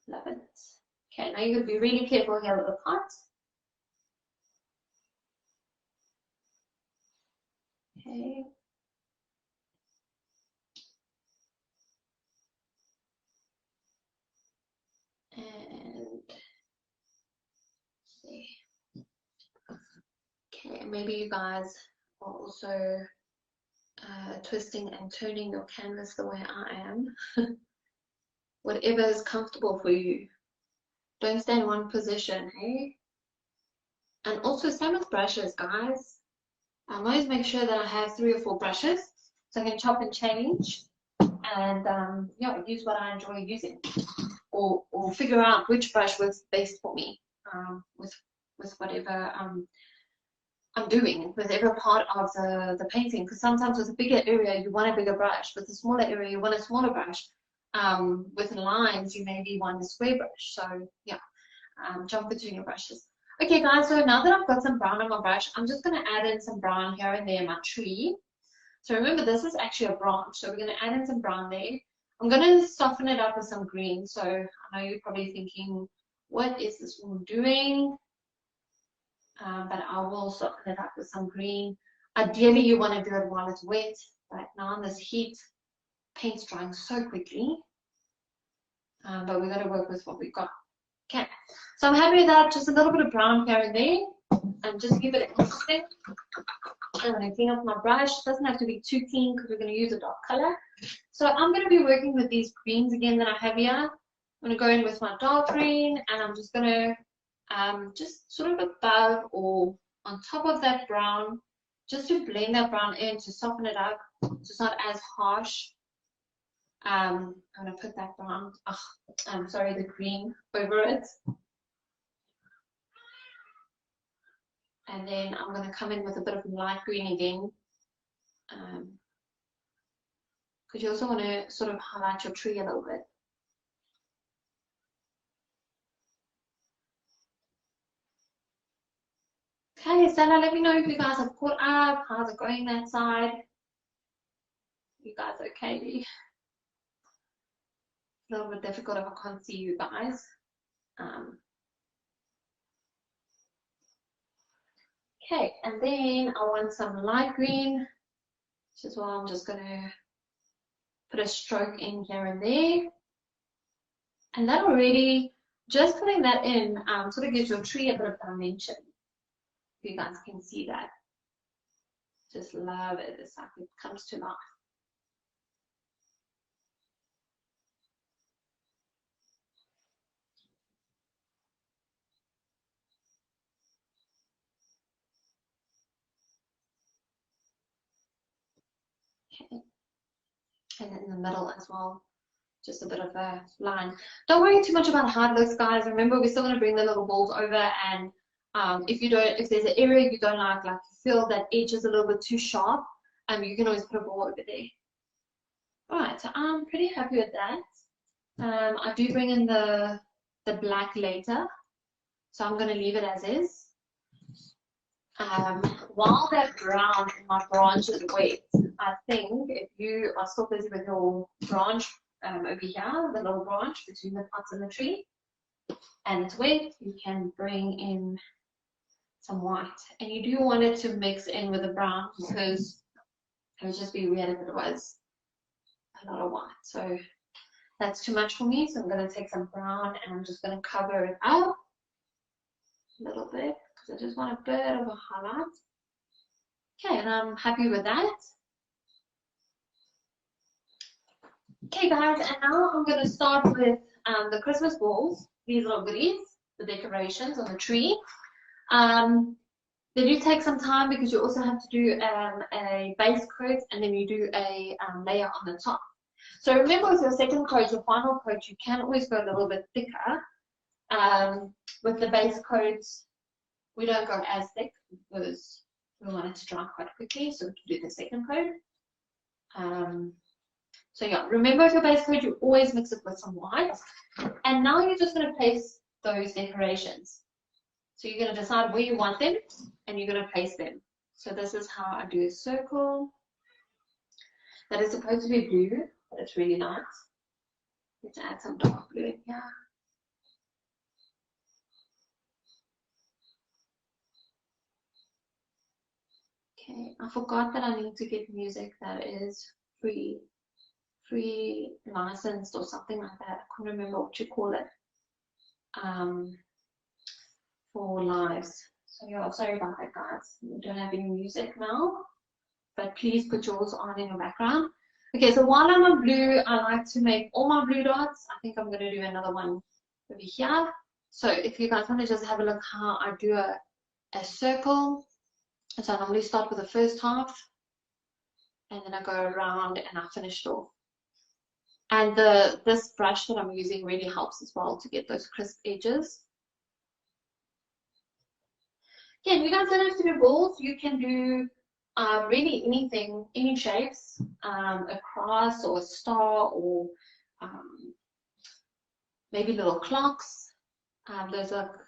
Love it. Okay, now you're going to be really careful here with the pot. Okay. And see. Okay, maybe you guys are also twisting and turning your canvas the way I am. Whatever is comfortable for you. Don't stay in one position, hey? And also same with brushes, guys. I always make sure that I have 3 or 4 brushes so I can chop and change and yeah, use what I enjoy using, or figure out which brush works best for me with whatever I'm doing, with every part of the painting. Because sometimes with a bigger area you want a bigger brush, with a smaller area you want a smaller brush. With lines you maybe want a square brush. So yeah, jump between your brushes. Okay guys, so now that I've got some brown on my brush, I'm just going to add in some brown here and there in my tree. So remember, this is actually a branch, so we're going to add in some brown there. I'm going to soften it up with some green. So I know you're probably thinking, what is this woman doing? But I will soften it up with some green. Ideally, you want to do it while it's wet. Right now in this heat, paint's drying so quickly. But we got to work with what we've got. Okay, so I'm happy with that. Just a little bit of brown here and there, and just give it interesting. I'm going to clean up my brush. It doesn't have to be too clean because we're going to use a dark color. So I'm going to be working with these greens again that I have here. I'm going to go in with my dark green, and I'm just going to just sort of above or on top of that brown, just to blend that brown in, to soften it up so it's not as harsh. I'm going to put that brown, the green over it. And then I'm going to come in with a bit of light green again. Because you also want to sort of highlight your tree a little bit. Okay, Stella, let me know if you guys have caught up. How's it going that side? You guys okay? A little bit difficult if I can't see you guys. Okay, and then I want some light green, which is why I'm just going to put a stroke in here and there. And that already, just putting that in, sort of gives your tree a bit of dimension. If you guys can see that. Just love it. It's like it comes to life. Okay. And in the middle as well, just a bit of a line. Don't worry too much about how it looks, guys. Remember, we're still going to bring the little balls over, and if there's an area you don't like you feel that edge is a little bit too sharp, you can always put a ball over there. Alright, so I'm pretty happy with that. I do bring in the black later, so I'm going to leave it as is. While that brown in my branch is wet, I think if you are still busy with your branch over here, the little branch between the pots and the tree, and it's wet, you can bring in some white. And you do want it to mix in with the brown, because it would just be weird if it was a lot of white. So that's too much for me, so I'm going to take some brown and I'm just going to cover it up a little bit, because I just want a bit of a highlight. Okay, and I'm happy with that. Okay guys, and now I'm going to start with the Christmas balls, these little goodies, the decorations on the tree. They do take some time because you also have to do a base coat, and then you do a layer on the top. So remember with your second coat, your final coat, you can always go a little bit thicker. With the base coats, we don't go as thick because we want it to dry quite quickly, so we can do the second coat. So yeah, remember with your base coat, you always mix it with some white. And now you're just going to place those decorations. So you're going to decide where you want them and you're going to place them. So this is how I do a circle. That is supposed to be blue, but it's really nice. Let's add some dark blue in here. Okay, I forgot that I need to get music that is free licensed or something like that. I can't remember what you call it. For lives. So yeah, sorry about that, guys. We don't have any music now, but please put yours on in the background. Okay, so while I'm on blue, I like to make all my blue dots. I think I'm going to do another one over here. So if you guys want to just have a look how I do a circle. So I normally start with the first half, and then I go around and I finish it off. And this brush that I'm using really helps as well to get those crisp edges. Again, you guys don't have to do balls. You can do really anything, any shapes, a cross or a star or maybe little clocks. Those are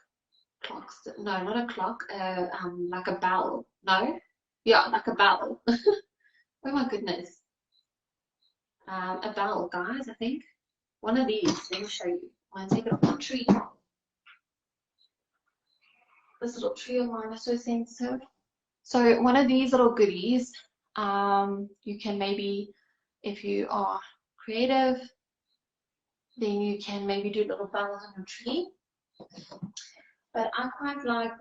clocks. No, not a clock. Like a bell. No? Yeah, like a bell. Oh my goodness. A bell, guys, I think. One of these. Let me show you. I'm going to take it off my tree. This little tree of mine is so sensitive. So one of these little goodies, you can maybe, if you are creative, then you can maybe do little bells on your tree. But I quite like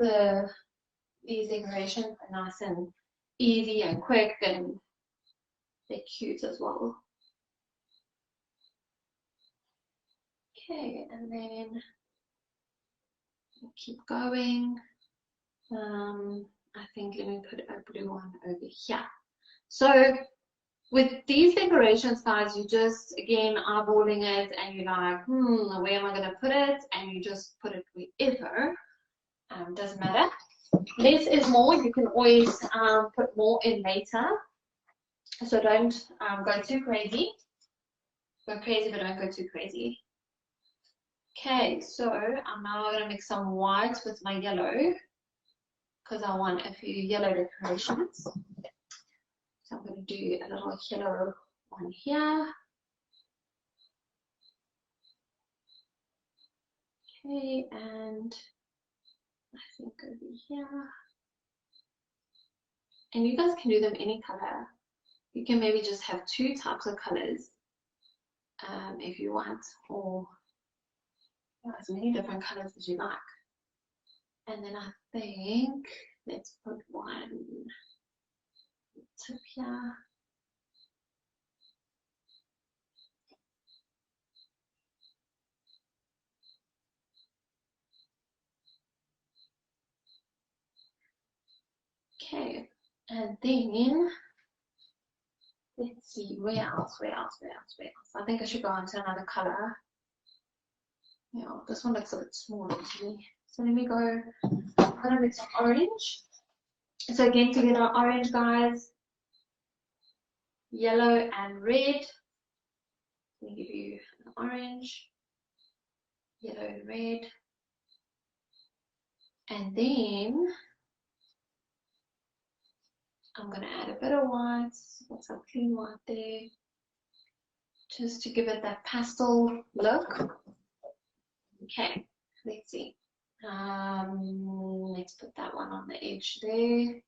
these decorations are nice and easy and quick, and they're cute as well. Okay, and then keep going. I think let me put a blue one over here. So with these decorations, guys, you just, again, eyeballing it and you're like, where am I going to put it? And you just put it wherever. Doesn't matter. Less is more. You can always put more in later. So don't go too crazy. Go crazy, but don't go too crazy. Okay, so I'm now going to mix some white with my yellow because I want a few yellow decorations. So I'm going to do a little yellow one here. Okay, and I think over here. And you guys can do them any color. You can maybe just have 2 types of colors if you want, or as many different colors as you like. And then I think let's put one tip here. Okay, and then let's see, where else? I think I should go on to another color. Yeah, this one looks a bit smaller to me. So let me go, I'm gonna mix some orange. So again, to get our orange, guys, yellow and red. Let me give you an orange, yellow and red. And then I'm going to add a bit of white, put some clean white there, just to give it that pastel look. Okay, let's see. Let's put that one on the edge there.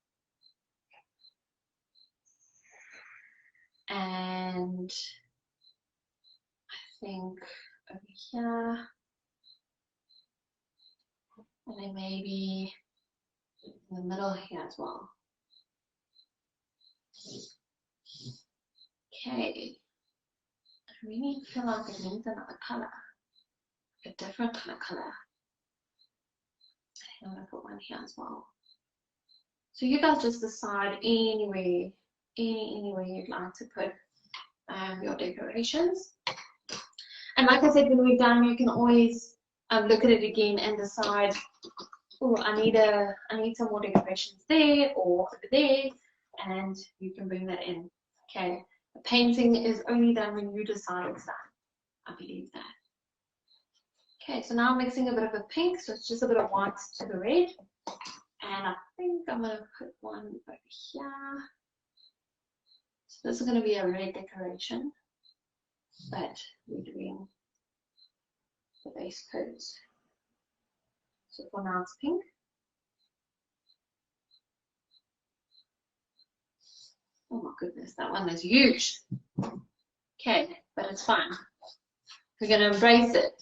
And I think over here, and then maybe in the middle here as well. Okay, I really feel like I need another color, a different kind of color. I'm going to put one here as well. So you guys just decide anywhere you'd like to put your decorations. And like I said, when we're done, you can always look at it again and decide, oh, I need some more decorations there or over there, and you can bring that in. Okay, the painting is only done when you decide it's done. I believe that. Okay, so now I'm mixing a bit of a pink, so it's just a bit of white to the red. And I think I'm going to put one over here. So this is going to be a red decoration, but we're doing the base coats. So for now it's pink. Oh my goodness, that one is huge. Okay, but it's fine. We're going to embrace it.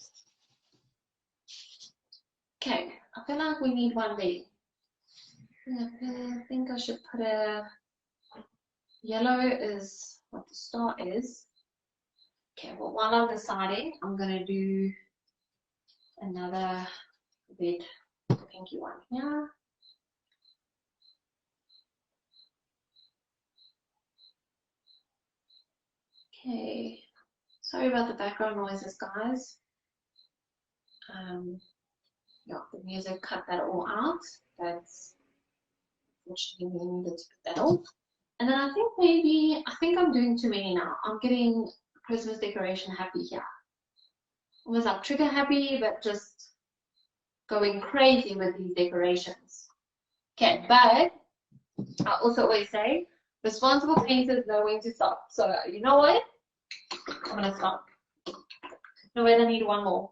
Okay, I feel like we need one there. I think I should put a yellow is what the star is. Okay, well, while I'm deciding, I'm going to do another red pinky one here. Okay, sorry about the background noises, guys. Yeah, the music cut that all out. That's unfortunately we needed to put that off. And then I think I'm doing too many now. I'm getting Christmas decoration happy here. Almost like trigger happy, but just going crazy with these decorations. Okay, but I also always say, responsible painters know when to stop. So you know what? I'm gonna stop. No, wait, I need one more.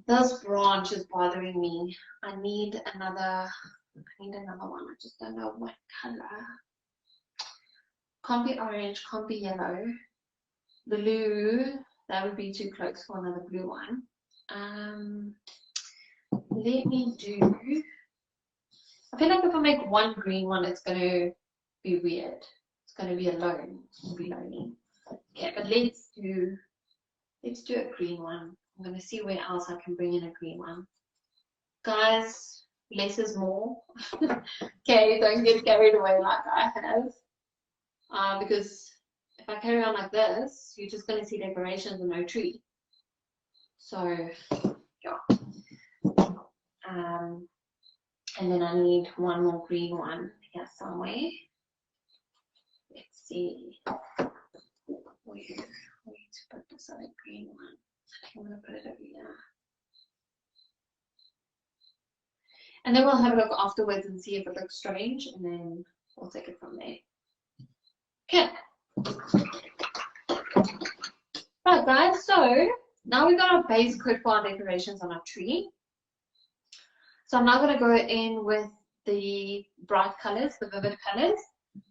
This branch is bothering me. I need another one. I just don't know what color. Can't be orange, can't be yellow. Blue, that would be too close for another blue one. Let me do, I feel like if I make one green one, it's going to be weird. It's going to be alone. It'll be lonely. Okay, but let's do a green one. I'm going to see where else I can bring in a green one. Guys, less is more. Okay, don't get carried away like I have. Because if I carry on like this, you're just going to see decorations and no tree. So, yeah. And then I need one more green one here somewhere. Let's see where to put this other green one. I think I'm going to put it over here. And then we'll have a look afterwards and see if it looks strange, and then we'll take it from there. Okay. Right, guys, so now we've got our base coat for our decorations on our tree. So I'm now going to go in with the bright colors, the vivid colors.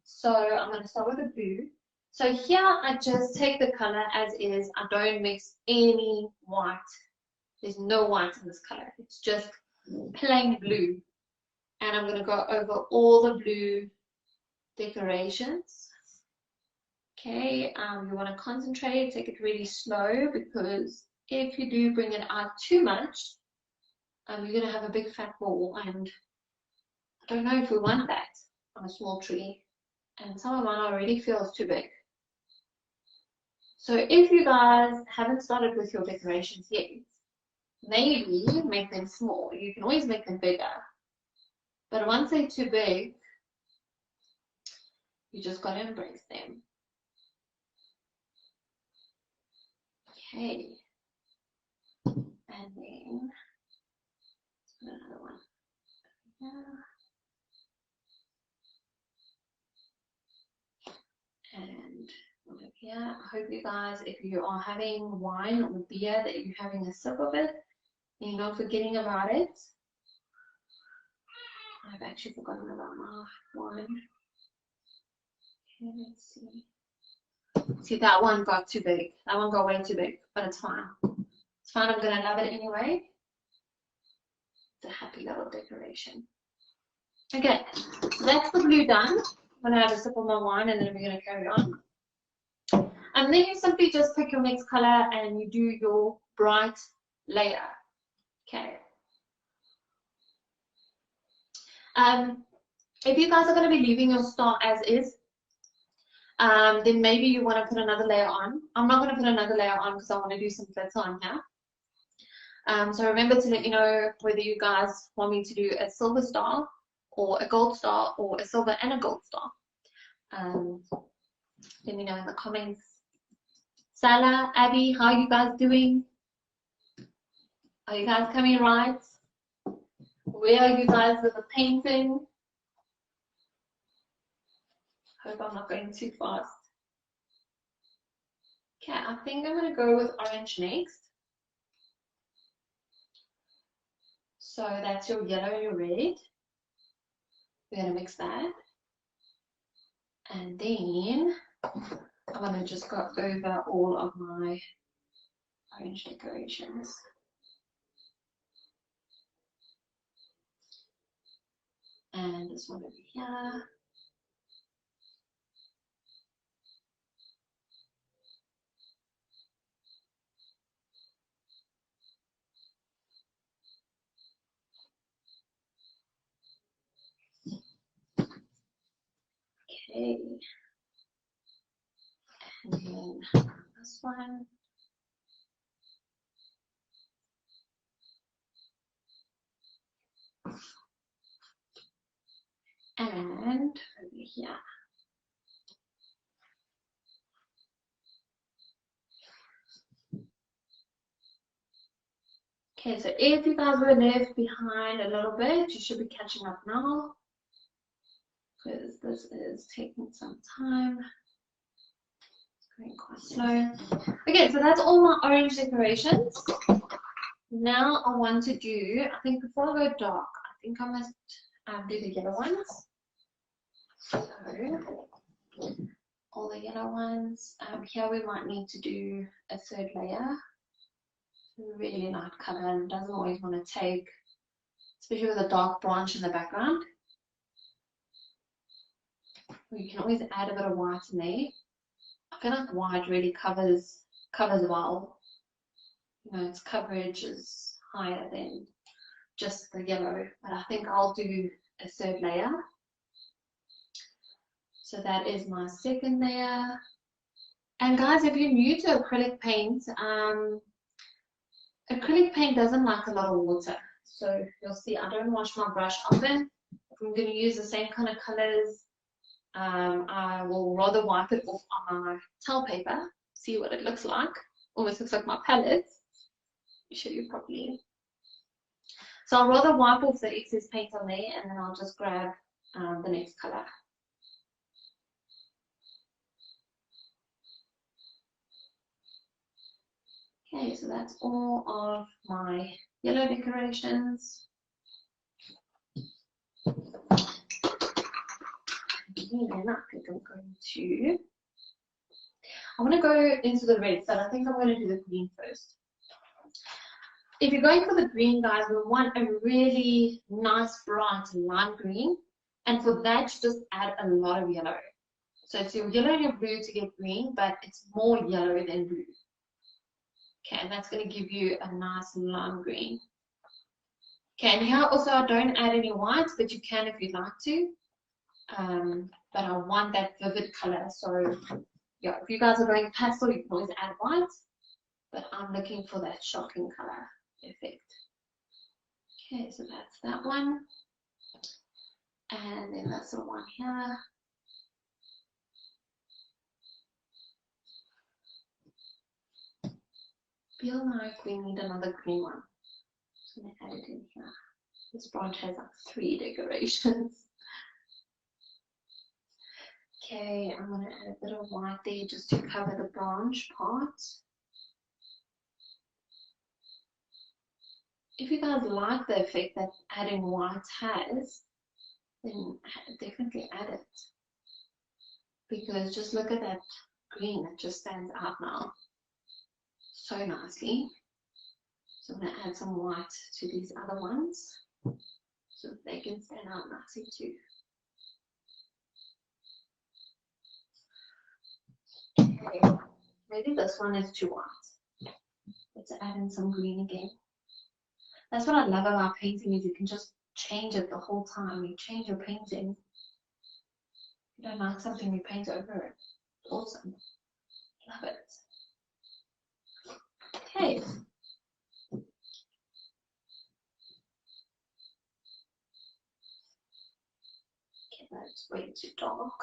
So I'm going to start with the blue. So here I just take the color as is. I don't mix any white. There's no white in this color. It's just plain blue. And I'm going to go over all the blue decorations. Okay, you want to concentrate, take it really slow, because if you do bring it out too much, you're going to have a big fat ball, and I don't know if we want that on a small tree. And some of mine already feels too big. So if you guys haven't started with your decorations yet, maybe make them small. You can always make them bigger. But once they're too big, you just got to embrace them. Okay. And then let's put another one here. And over here. I hope you guys, if you are having wine or beer, that you're having a sip of it and you're not forgetting about it. I've actually forgotten about my wine. Okay, let's see. See, that one got too big. That one got way too big, but it's fine. It's fine, I'm gonna love it anyway. It's a happy little decoration. Okay, so that's the blue done. I'm gonna have a sip of my wine and then we're gonna carry on. And then you simply just pick your next color and you do your bright layer. Okay. If you guys are going to be leaving your star as is, then maybe you want to put another layer on. I'm not going to put another layer on because I want to do some glitter on here. So remember to let me know whether you guys want me to do a silver star or a gold star or a silver and a gold star. Let me know in the comments. Salah, Abby, how are you guys doing? Are you guys coming right? Where are you guys with the painting? Hope I'm not going too fast. Okay, I think I'm going to go with orange next. So that's your yellow and your red. We're going to mix that. And then I'm going to just go over all of my orange decorations. And this one over here. Okay. And then this one. And over here. Okay, so if you guys were left behind a little bit, you should be catching up now, because this is taking some time. It's going quite slow. Okay, so that's all my orange decorations. Now I want to do, I think before I go dark, I think I must do the yellow ones. So, all the yellow ones. Here we might need to do a third layer. Really light color and doesn't always want to take, especially with a dark branch in the background. You can always add a bit of white in there. I feel like white really covers well. You know, its coverage is higher than just the yellow. But I think I'll do a third layer. So that is my second layer. And guys, if you're new to acrylic paint, acrylic paint doesn't like a lot of water. So you'll see I don't wash my brush often. If I'm going to use the same kind of colors, I will rather wipe it off on my towel paper, see what it looks like. Almost looks like my palette. Let me show you properly. So I'll rather wipe off the excess paint on there and then I'll just grab the next color. Okay, so that's all of my yellow decorations. And then I think I'm going to, I want to go into the red, so I think I'm going to do the green first. If you're going for the green, guys, we want a really nice, bright lime green. And for that, you just add a lot of yellow. So it's your yellow and your blue to get green, but it's more yellow than blue. Okay, and that's going to give you a nice lime green. Okay, and here also I don't add any white, but you can if you'd like to. But I want that vivid color. So yeah, if you guys are going pastel, you can always add white. But I'm looking for that shocking color effect. Okay, so that's that one. And then that's the one here. Feel like we need another green one. So I'm gonna add it in here. This branch has like 3 decorations. Okay, I'm gonna add a bit of white there just to cover the branch part. If you guys like the effect that adding white has, then definitely add it. Because just look at that green, it just stands out now so nicely. So I'm going to add some white to these other ones so that they can stand out nicely too. Okay, maybe this one is too white. Let's add in some green again. That's what I love about painting, is you can just change it the whole time. You change your painting. If you don't like something, you paint over it. Awesome. Love it. Okay. Okay, that's way too dark.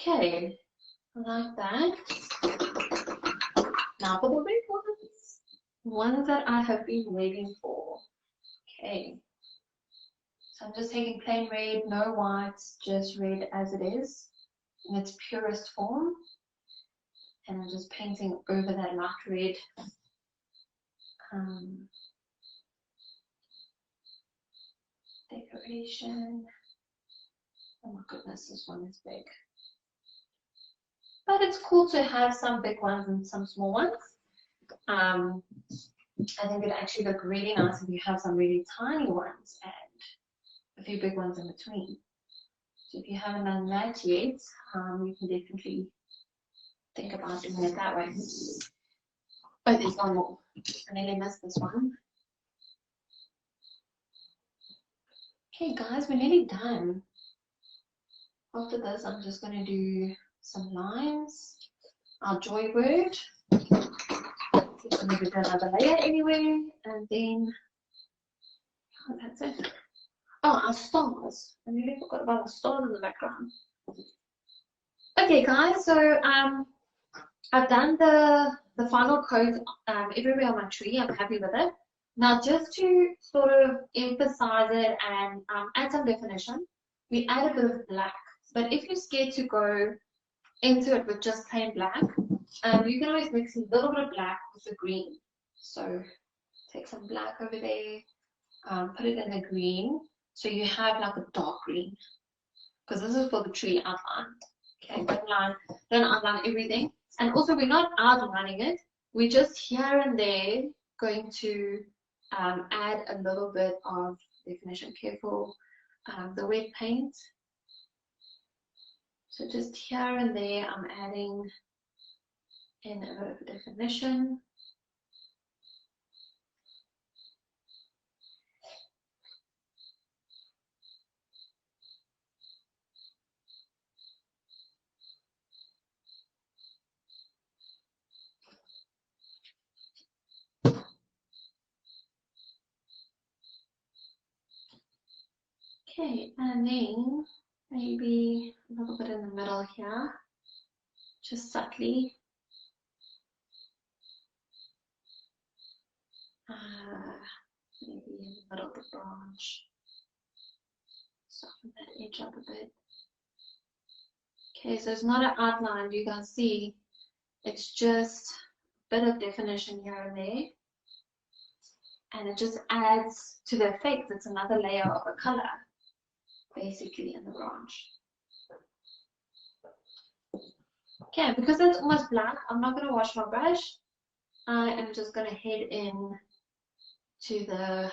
Okay, like that. Now for the big ones that I have been waiting for. Okay, so I'm just taking plain red, no whites, just red as it is in its purest form, and I'm just painting over that light red. Decoration. Oh my goodness, this one is big. But it's cool to have some big ones and some small ones. I think it actually look really nice if you have some really tiny ones and a few big ones in between. So if you haven't done that yet, you can definitely think about doing it that way. Oh, there's one more. I nearly missed this one. Okay, guys, we're nearly done. After this, I'm just going to do some lines. Our joy word. I'm going to do another layer anyway, and then oh, that's it. Oh, our stars. I nearly forgot about our stars in the background. Okay, guys, so I've done the final coat everywhere on my tree. I'm happy with it. Now, just to sort of emphasize it and add some definition, we add a bit of black. But if you're scared to go into it with just plain black, you can always mix a little bit of black with the green. So take some black over there, put it in the green, so you have like a dark green, because this is for the tree outline. Okay, don't outline everything. And also we're not outlining it, we're just here and there going to add a little bit of definition. Careful, the wet paint. So just here and there, I'm adding in a bit of definition. Okay, and then maybe a little bit in the middle here, just subtly. Maybe in the middle of the branch. Soften that edge up a bit. Okay, so it's not an outline, you can see it's just a bit of definition here and there. And it just adds to the effect. It's another layer of a color, basically, in the branch. Okay, because it's almost black, I'm not going to wash my brush. I am just going to head in to the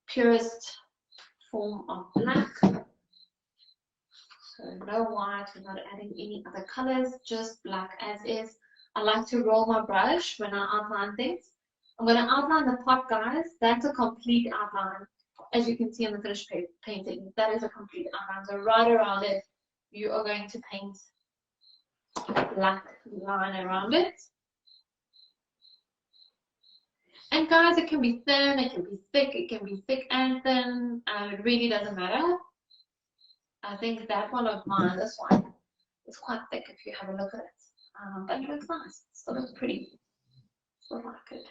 purest form of black. So no white, we're not adding any other colors, just black as is. I like to roll my brush when I outline things. I'm going to outline the pot, guys. That's a complete outline. As you can see in the finished painting, that is a complete outline. So right around it, you are going to paint a black line around it. And guys, it can be thin, it can be thick and thin. It really doesn't matter. I think that one of mine, this one, is quite thick if you have a look at it. But it looks nice. It still looks pretty. Still like it.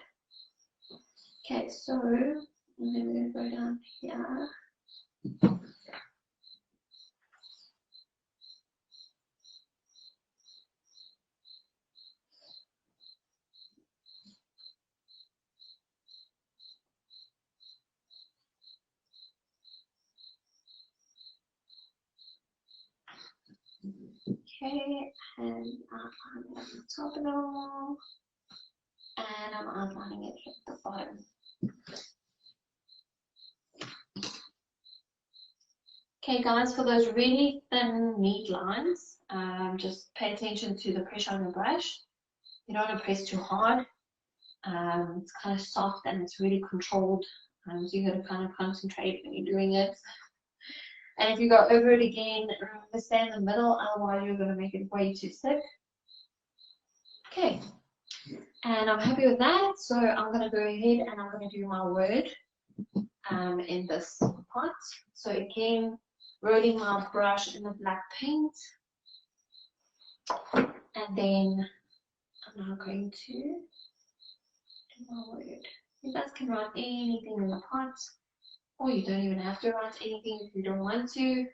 Okay, so then we're going to go down here. Okay, and outlining at the top of it all. And I'm outlining it at the bottom. Okay guys, for those really thin, neat lines, just pay attention to the pressure on your brush. You don't want to press too hard. It's kind of soft and it's really controlled So you got to kind of concentrate when you're doing it. And if you go over it again, remember stay in the middle, otherwise you're going to make it way too thick. Okay, and I'm happy with that, so I'm going to go ahead and I'm going to do my word in this pot. So again, rolling my brush in the black paint, and then I'm now going to do my word. You guys can write anything in the pot, or you don't even have to write anything if you don't want to.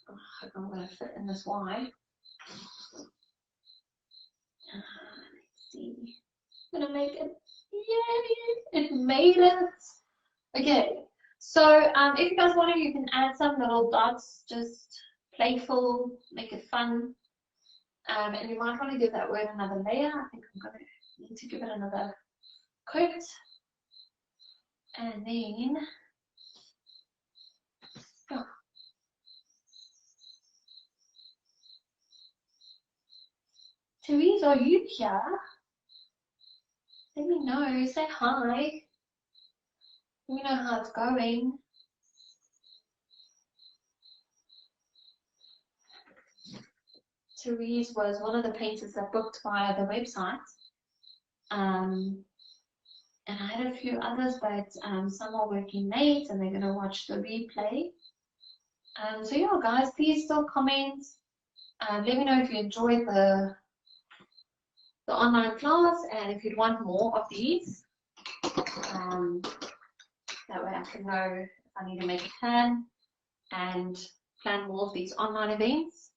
I hope I'm going to fit in this Y. Let's see. I'm going to make it. Yay! It made it. Okay. So if you guys want to, you can add some little dots, just playful, make it fun. And you might want to give that word another layer. I think I'm going to need to give it another coat. And then, oh. Therese, are you here? Let me know. Say hi. Let me know how it's going. Therese was one of the painters that booked via the website. And I had a few others, but some are working late and they're going to watch the replay. So yeah, guys, please still comment. Let me know if you enjoyed the online class and if you'd want more of these. That way I can know if I need to make a plan and plan more of these online events.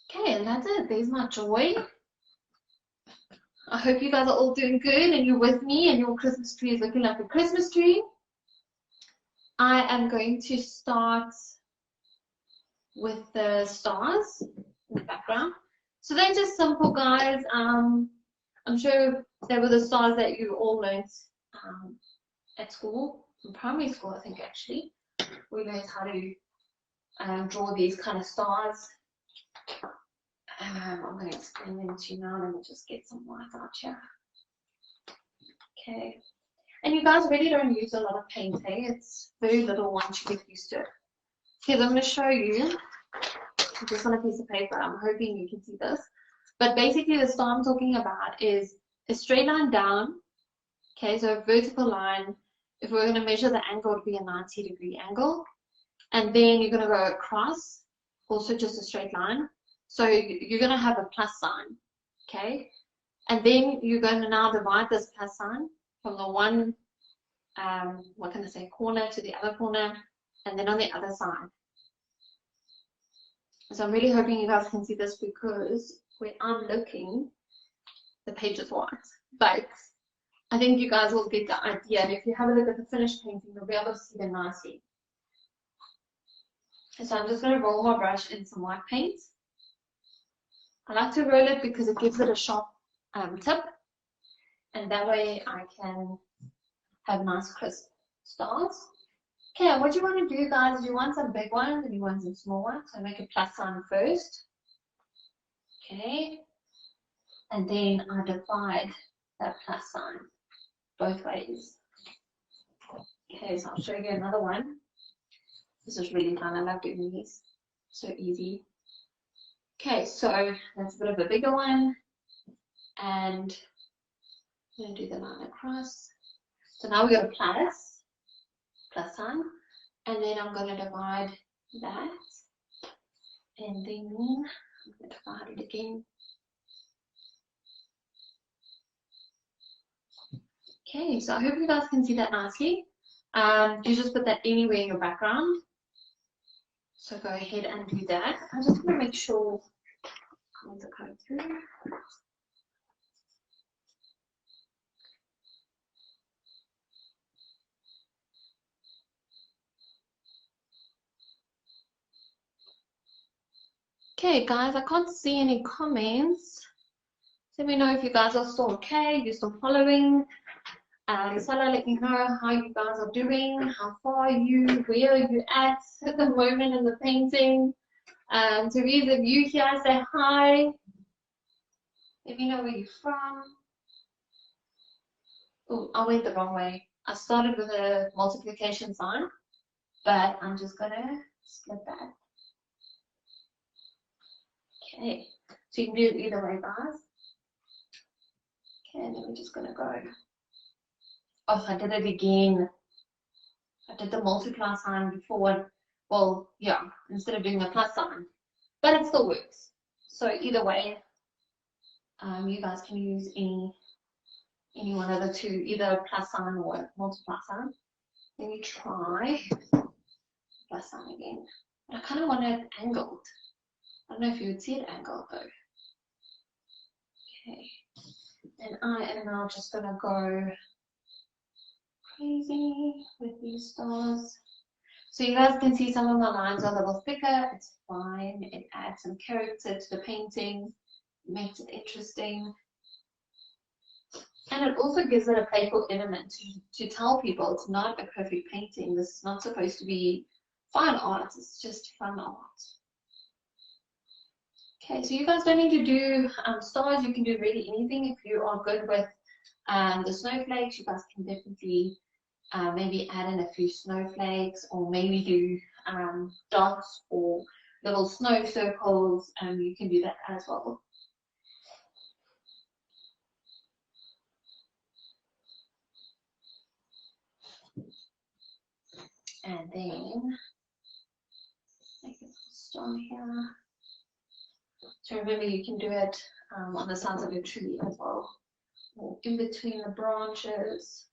Okay, and that's it. There's my joy. I hope you guys are all doing good and you're with me and your Christmas tree is looking like a Christmas tree. I am going to start with the stars in the background. So they're just simple, guys. I'm sure they were the stars that you all learned at school, in primary school, I think actually. We learned how to draw these kind of stars. I'm going to explain them to you now. Let me just get some white out here. Okay. And you guys really don't use a lot of paint, hey? It's very little once you get used to it. Okay, so I'm going to show you just on a piece of paper. I'm hoping you can see this. But basically the star I'm talking about is a straight line down. Okay, so a vertical line. If we're going to measure the angle, it would be a 90-degree angle. And then you're going to go across, also just a straight line. So you're going to have a plus sign, okay? And then you're going to now divide this plus sign from the one, what can I say, corner to the other corner, and then on the other side. So I'm really hoping you guys can see this because where I'm looking, the page is white. But I think you guys will get the idea. And if you have a look at the finished painting, you'll be able to see them nicely. So I'm just going to roll my brush in some white paint. I like to roll it because it gives it a sharp tip, and that way I can have nice crisp stars. Okay, what you want to do, guys, is you want some big ones and you want some small ones. So make a plus sign first. Okay, and then I divide that plus sign both ways. Okay, so I'll show you another one. This is really fun. I love doing these. So easy. Okay, so that's a bit of a bigger one, and I'm going to do the line across. So now we got a plus sign, and then I'm going to divide that, and then I'm going to divide it again. Okay, so I hope you guys can see that nicely. You just put that anywhere in your background. So go ahead and do that. I'm just going to make sure comments are coming through. Okay, guys, I can't see any comments. Let me know if you guys are still okay, you're still following. Salah, let me know how you guys are doing, how far are you, where are you at the moment in the painting. Therese, if you here, say hi. Let me know where you're from. Oh, I went the wrong way. I started with a multiplication sign, but I'm just gonna split that. Okay, so you can do it either way, guys. Okay, and then we're just gonna go. Oh, I did it again. I did the multiply sign before. Well, yeah, instead of doing the plus sign, but it still works. So either way, you guys can use any one of the two, either plus sign or multiply sign. Let me try plus sign again. But I kind of want it angled. I don't know if you would see it angled though. Okay, and I am now just gonna go crazy with these stars. So you guys can see some of my lines are a little thicker. It's fine. It adds some character to the painting, makes it interesting. And it also gives it a playful element to tell people it's not a perfect painting. This is not supposed to be fine art. It's just fun art. Okay, so you guys don't need to do stars. You can do really anything. If you are good with the snowflakes, you guys can definitely maybe add in a few snowflakes, or maybe do dots or little snow circles. You can do that as well. And then make a star here. So remember, you can do it on the sides of your tree as well, or in between the branches.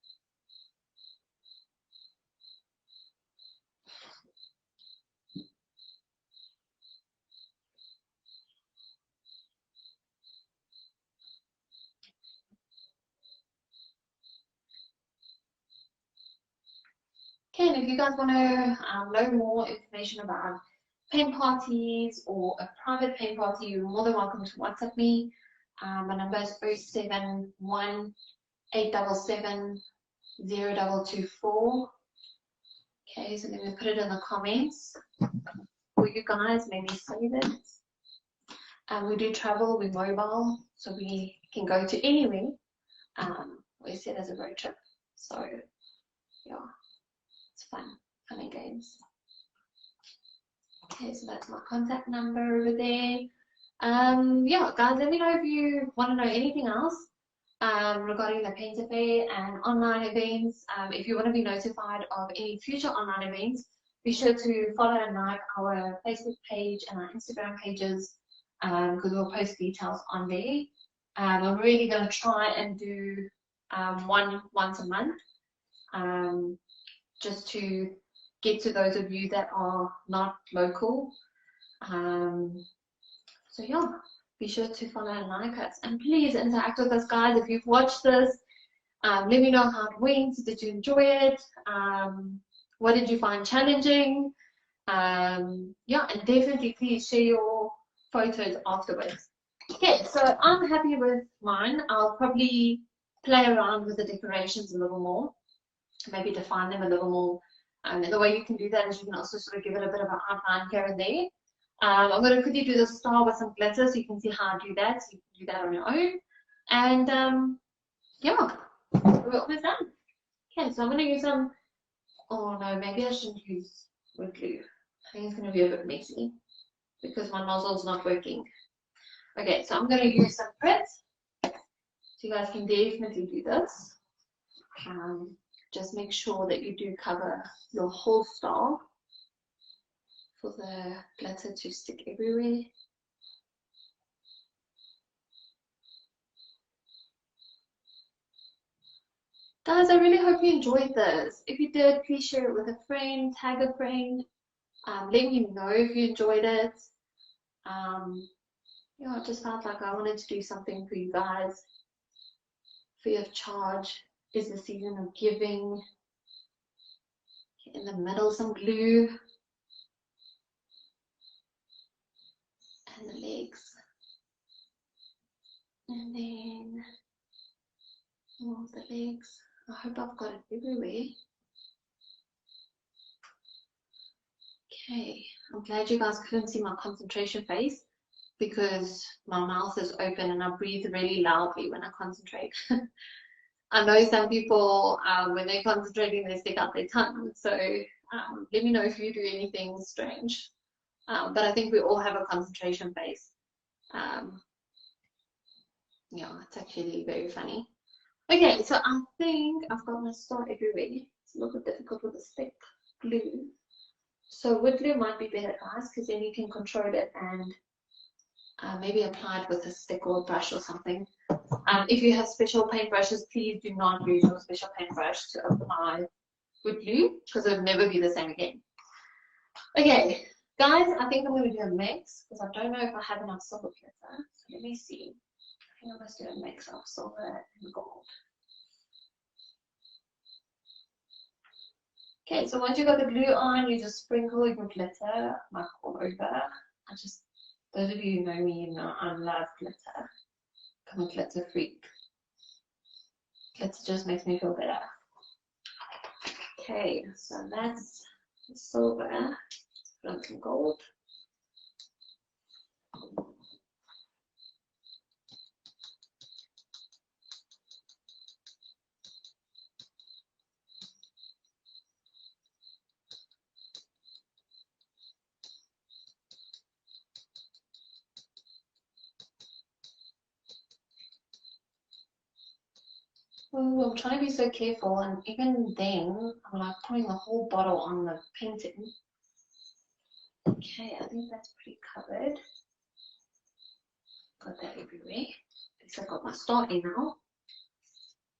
Okay, and if you guys want to know more information about paint parties or a private paint party, you're more than welcome to WhatsApp me. My number is 071 877 0224. Okay, so let me put it in the comments for you guys, maybe save it. We do travel, we're mobile, so we can go to anywhere. We see it as a road trip. So yeah, it's fun and games. Okay, so that's my contact number over there. Yeah, guys, let me know if you want to know anything else regarding the Painter Fair and online events. If you want to be notified of any future online events, be sure to follow and like our Facebook page and our Instagram pages, because we'll post details on there. I'm really going to try and do once a month, just to get to those of you that are not local. So yeah, be sure to follow and like us, and please interact with us, guys. If you've watched this, let me know how it went. Did you enjoy it? What did you find challenging? Yeah, and definitely please share your photos afterwards. Okay, so I'm happy with mine. I'll probably play around with the decorations a little more, maybe define them a little more. And the way you can do that is you can also sort of give it a bit of an outline here and there. I'm going to quickly do the star with some glitter so you can see how I do that. So you can do that on your own. And yeah, we're almost done. Okay, so I'm going to use some, oh no, maybe I shouldn't use wood glue. I think it's going to be a bit messy because my nozzle's not working. Okay, so I'm going to use some Prit. So you guys can definitely do this. Just make sure that you do cover your whole star for the glitter to stick everywhere. Guys, I really hope you enjoyed this. If you did, please share it with a friend, tag a friend. Let me know if you enjoyed it. Yeah, I just felt like I wanted to do something for you guys, free of charge. It's the season of giving. In the middle, some glue. And the legs. And then more of the legs. I hope I've got it everywhere. Okay, I'm glad you guys couldn't see my concentration face because my mouth is open and I breathe really loudly when I concentrate. I know some people, when they're concentrating, they stick out their tongue. So let me know if you do anything strange. But I think we all have a concentration phase. Yeah, it's actually very funny. Okay, so I think I've got my star everywhere. It's a little bit difficult with the stick glue. So wood glue might be better, guys, because then you can control it and maybe apply it with a stick or a brush or something. If you have special paintbrushes, please do not use your special paintbrush to apply wood glue because it'll never be the same again. Okay, guys, I think I'm going to do a mix because I don't know if I have enough silver glitter. So let me see. I think I must do a mix of silver and gold. Okay, so once you got the glue on, you just sprinkle your glitter like all over. Those of you who know me, you know I love glitter. I'm a glitter freak. Glitter just makes me feel better. Okay, so that's the silver. Let's put on some gold. Oh, I'm trying to be so careful, and even then, I'm like putting the whole bottle on the painting. Okay, I think that's pretty covered. Got that everywhere. At least I've got my star in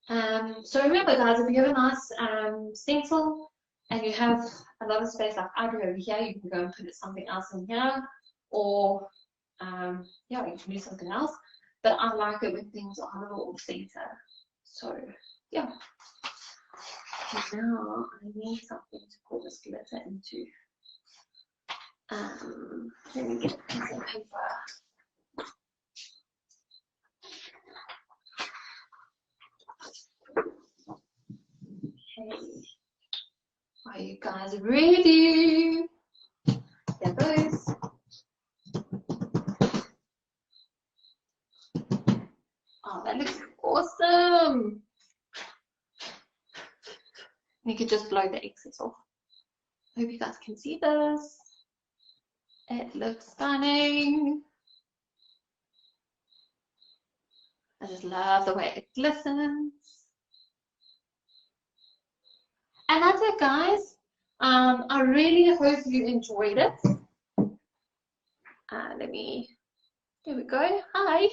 now. So remember, guys, if you have a nice stencil and you have a lot of space like I do over here, you can go and put something else in here, or yeah, you can do something else. But I like it when things are a little off center. So yeah. Okay, now I need something to pour this glitter into. Let me get a piece of paper. Okay. Are you guys ready? There goes. Oh, that looks awesome. You could just blow the excess off. Hope you guys can see this. It looks stunning. I just love the way it glistens. And that's it, guys. I really hope you enjoyed it. Here we go. Hi.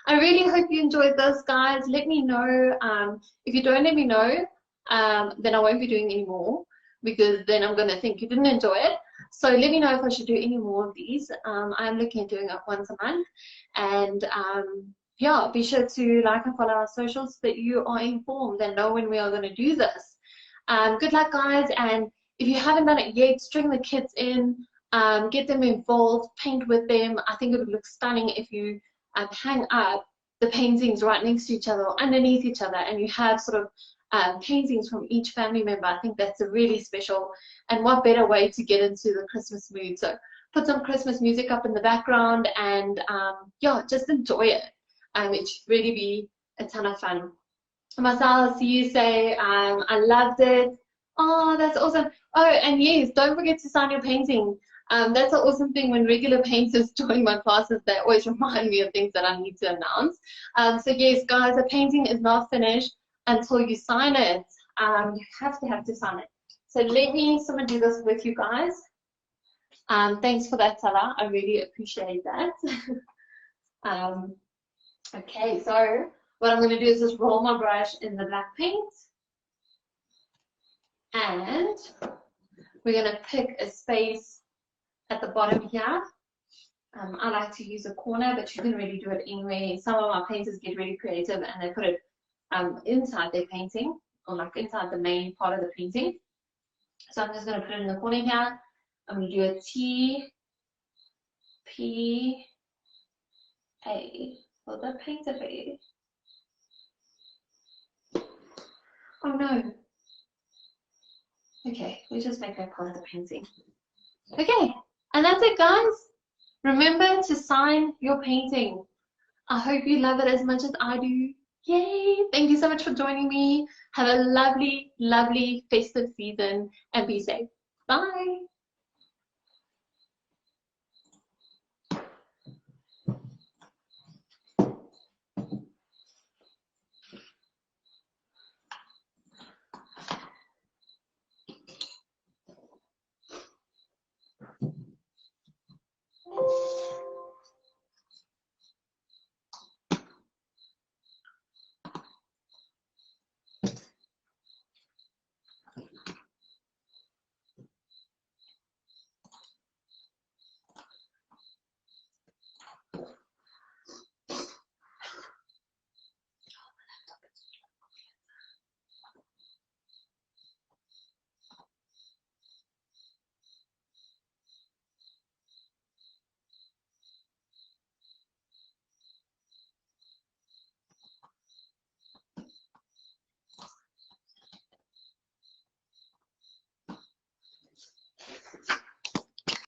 I really hope you enjoyed this, guys. Let me know. If you don't let me know, then I won't be doing any more because then I'm going to think you didn't enjoy it. So let me know if I should do any more of these. I'm looking at doing it once a month. And yeah, be sure to like and follow our socials so that you are informed and know when we are going to do this. Good luck, guys. And if you haven't done it yet, string the kids in. Get them involved, paint with them. I think it would look stunning if you hang up the paintings right next to each other or underneath each other, and you have sort of paintings from each family member. I think that's a really special, and what better way to get into the Christmas mood. So put some Christmas music up in the background and yeah, just enjoy it. It should really be a ton of fun. Marcel, I see you say, I loved it. Oh, that's awesome. Oh, and yes, don't forget to sign your painting. That's an awesome thing when regular painters join my classes. They always remind me of things that I need to announce. So yes, guys, a painting is not finished until you sign it. You have to sign it. So let me do this with you guys. Thanks for that, Salah. I really appreciate that. Okay, so what I'm going to do is just roll my brush in the black paint. And we're going to pick a space at the bottom here. I like to use a corner, but you can really do it anywhere. Some of my painters get really creative and they put it inside their painting, or like inside the main part of the painting. So I'm just going to put it in the corner here. I'm going to do a T, P, A for the painter face. Oh no. Okay, we just make that part of the painting. Okay, and that's it, guys. Remember to sign your painting. I hope you love it as much as I do. Yay! Thank you so much for joining me. Have a lovely, lovely festive season and be safe. Bye.